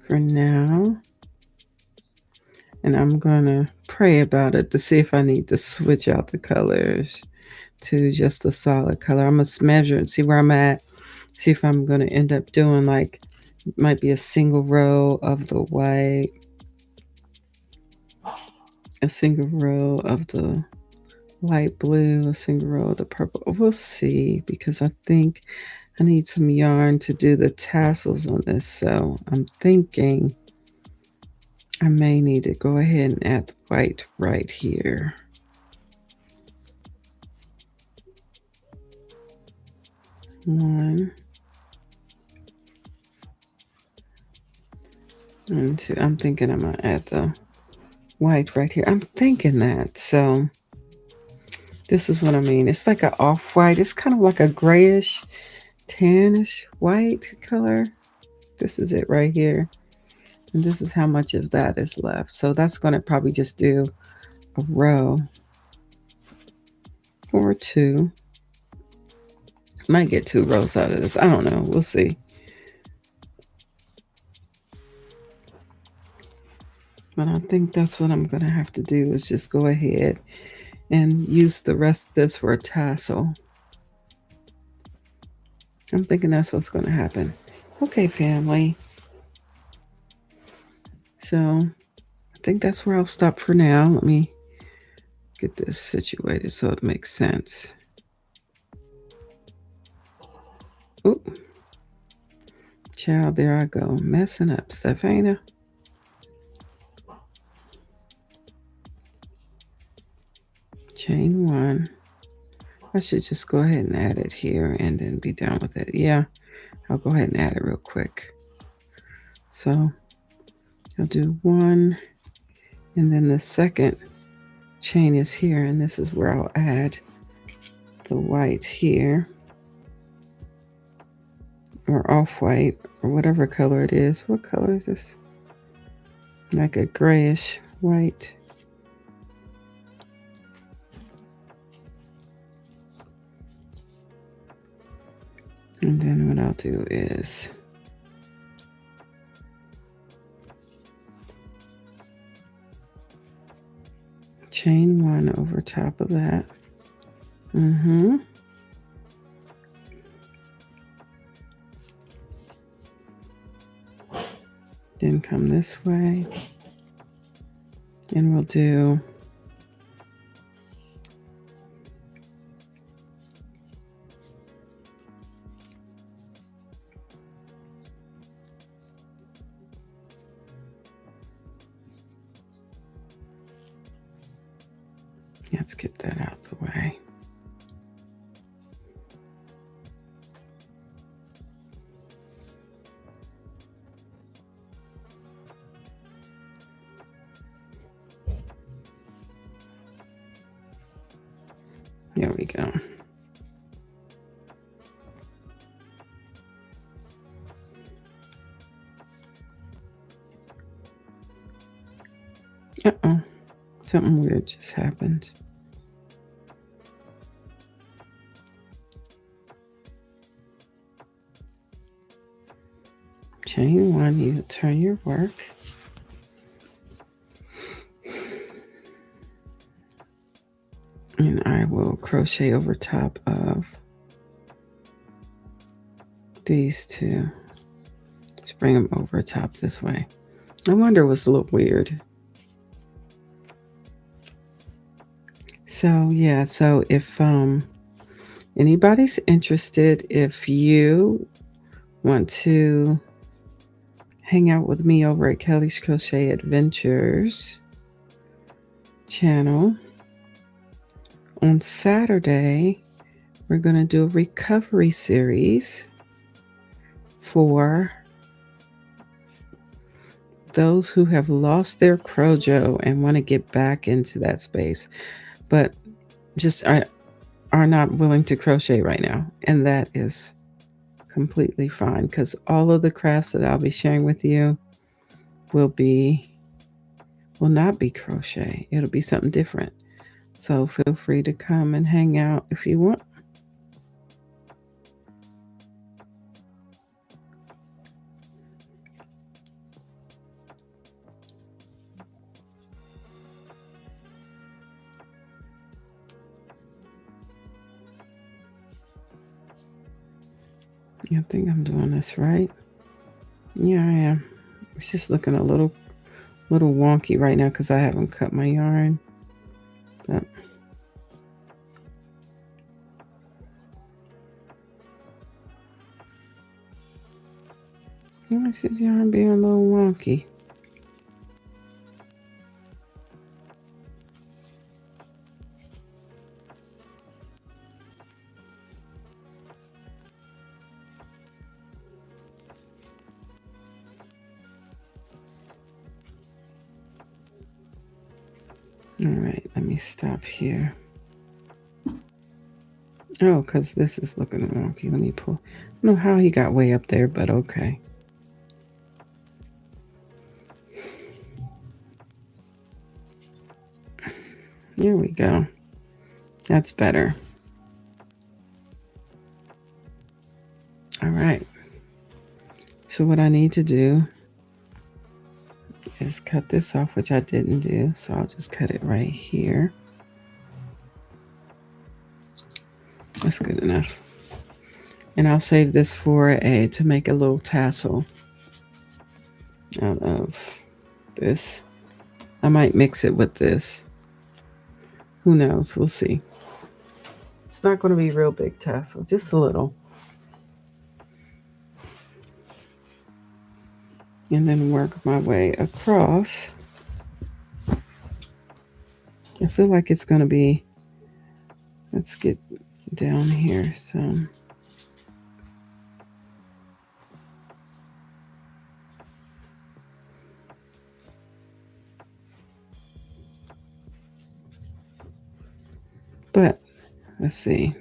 for now. And I'm gonna pray about it to see if I need to switch out the colors to just a solid color. I'm gonna measure and see where I'm at. See if I'm gonna end up doing like, might be a single row of the white, a single row of the light blue, a single row of the purple. We'll see, because I think I need some yarn to do the tassels on this. So I'm thinking I may need to go ahead and add the white right here. One and two. I'm thinking I'm gonna add the white right here. I'm thinking that. So this is what I mean. It's like an off-white. It's kind of like a grayish, tannish white color. This is it right here. And this is how much of that is left. So that's going to probably just do a row or two. Might get 2 rows out of this. I don't know. We'll see. But I think that's what I'm going to have to do is just go ahead and use the rest of this for a tassel. I'm thinking that's what's going to happen. Okay, family. So I think that's where I'll stop for now. Let me get this situated so it makes sense. Oop. Child, there I go. Messing up stuff, ain't I? Chain 1. I should just go ahead and add it here and then be done with it. Yeah, I'll go ahead and add it real quick. So I'll do 1, and then the second chain is here, and this is where I'll add the white here, or off-white, or whatever color it is. What color is this? Like a grayish white. And then what I'll do is chain 1 over top of that. Then come this way, and we'll do let's get that out of the way. There we go. Uh-oh. Something weird just happened. Chain 1, you turn your work. And I will crochet over top of these 2. Just bring them over top this way. I wonder what's a little weird. So yeah, so if anybody's interested, if you want to hang out with me over at Kelly's Crochet Adventures channel, on Saturday, we're going to do a recovery series for those who have lost their crojo and want to get back into that space, but just are not willing to crochet right now. And that is completely fine, because all of the crafts that I'll be sharing with you will not be crochet. It'll be something different. So feel free to come and hang out if you want. I think I'm doing this right. Yeah, I am. It's just looking a little wonky right now because I haven't cut my yarn. But why is this yarn being a little wonky? All right, let me stop here. Oh, because this is looking wonky. Let me pull. I don't know how he got way up there, but okay. There we go. That's better. All right. So what I need to do is cut this off, which I didn't do. So I'll just cut it right here. That's good enough. And I'll save this for to make a little tassel out of this. I might mix it with this. Who knows? We'll see. It's not going to be real big tassel, just a little. And then work my way across. I feel like it's going to be, let's get down here some. But let's see.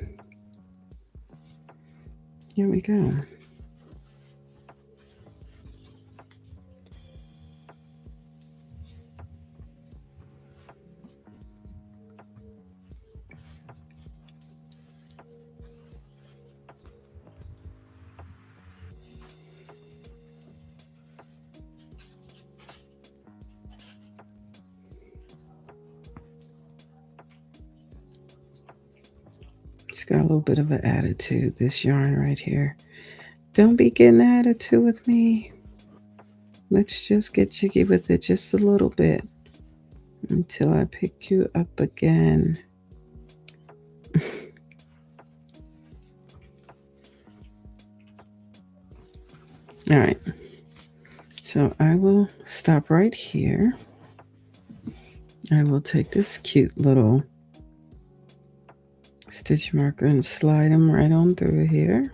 Here we go. It's got a little bit of an attitude, this yarn right here. Don't be getting attitude with me. Let's just get jiggy with it just a little bit until I pick you up again. All right. So I will stop right here. I will take this cute little stitch marker and slide them right on through here.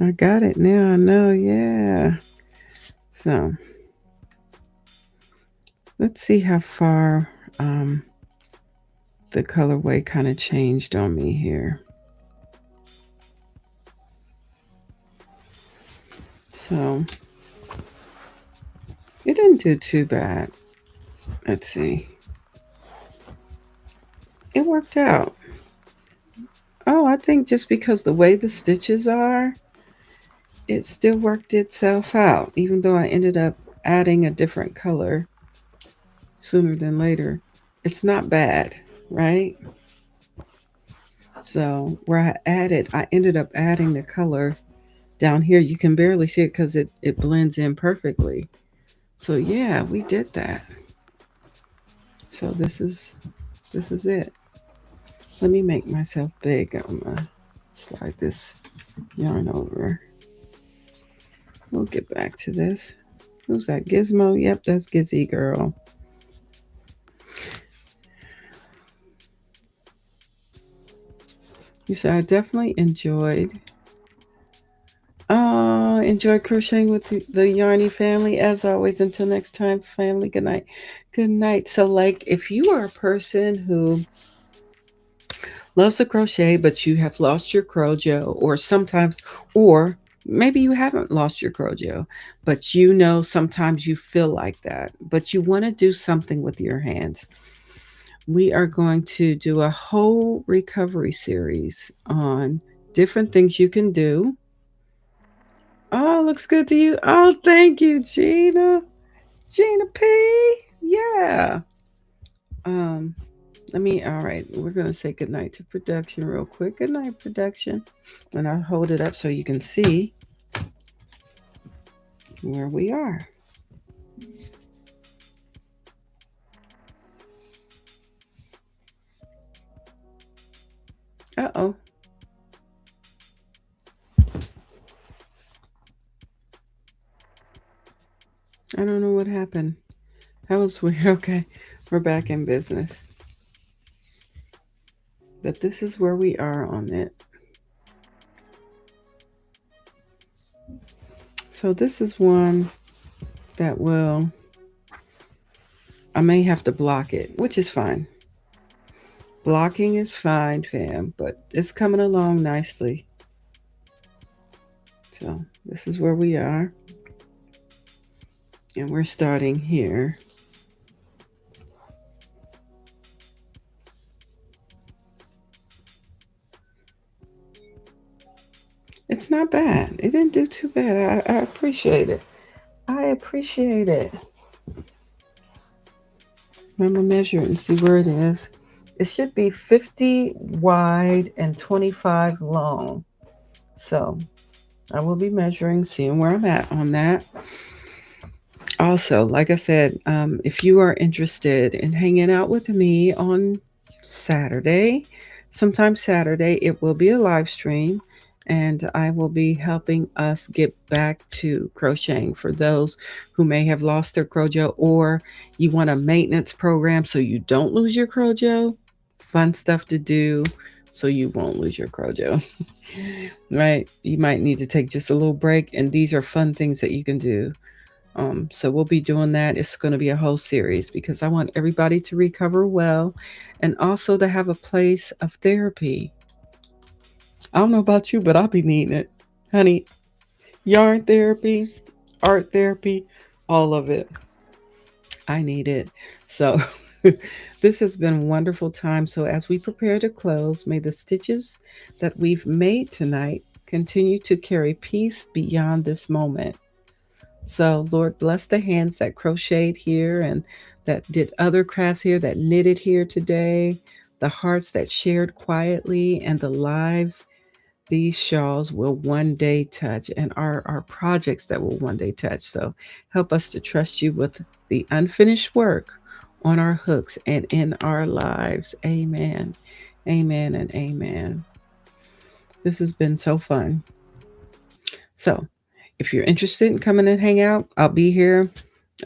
I got it now, I know, yeah. So let's see how far the colorway kind of changed on me here. So it didn't do too bad. Let's see. It worked out. Oh, I think just because the way the stitches are, it still worked itself out, even though I ended up adding a different color sooner than later. It's not bad, right? So where I ended up adding the color down here. You can barely see it because it blends in perfectly. So yeah, we did that. So this is it. Let me make myself big. I'm gonna slide this yarn over. We'll get back to this. Who's that? Gizmo? Yep, that's Gizzy girl. You said I definitely enjoy crocheting with the Yarny family. As always, until next time, family, good night. Good night. So like if you are a person who loves to crochet, but you have lost your crojo, or maybe you haven't lost your crojo, but you know sometimes you feel like that, but you want to do something with your hands. We are going to do a whole recovery series on different things you can do. Oh, looks good to you. Oh, thank you, Gina. Gina P. Yeah. Um, all right, we're going to say goodnight to production real quick. Good night, production. And I'll hold it up so you can see where we are. Uh-oh. I don't know what happened. That was weird. Okay, we're back in business. But this is where we are on it. So this is one that I may have to block it, which is fine. Blocking is fine, fam, but it's coming along nicely. So this is where we are. And we're starting here. It's not bad. It didn't do too bad. I appreciate it. I appreciate it. I'm gonna measure it and see where it is. It should be 50 wide and 25 long. So I will be measuring, seeing where I'm at on that. Also, like I said, if you are interested in hanging out with me on Saturday, sometime Saturday, it will be a live stream and I will be helping us get back to crocheting for those who may have lost their crojo or you want a maintenance program so you don't lose your crojo. Fun stuff to do so you won't lose your crojo. Right? You might need to take just a little break, and these are fun things that you can do. So we'll be doing that. It's going to be a whole series because I want everybody to recover well and also to have a place of therapy. I don't know about you, but I'll be needing it. Honey, yarn therapy, art therapy, all of it. I need it. So this has been a wonderful time. So as we prepare to close, may the stitches that we've made tonight continue to carry peace beyond this moment. So, Lord, bless the hands that crocheted here and that did other crafts here, that knitted here today, the hearts that shared quietly, and the lives these shawls will one day touch, and our projects that will one day touch. So, help us to trust you with the unfinished work on our hooks and in our lives. Amen. Amen and amen. This has been so fun. So, if you're interested in coming and hang out, I'll be here.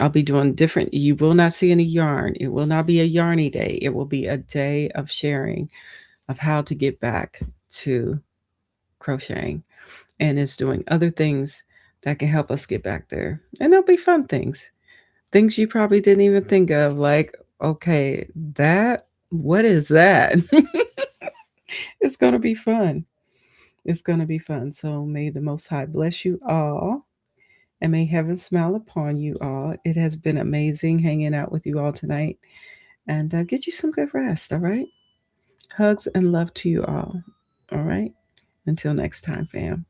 I'll be doing different. You will not see any yarn. It will not be a yarny day. It will be a day of sharing of how to get back to crocheting. And it's doing other things that can help us get back there. And they'll be fun things. Things you probably didn't even think of, like, okay, what is that? It's going to be fun. It's going to be fun. So may the Most High bless you all. And may heaven smile upon you all. It has been amazing hanging out with you all tonight. And get you some good rest, all right? Hugs and love to you all, all right? Until next time, fam.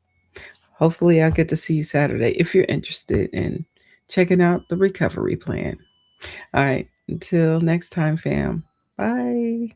Hopefully, I'll get to see you Saturday if you're interested in checking out the recovery plan. All right, until next time, fam. Bye.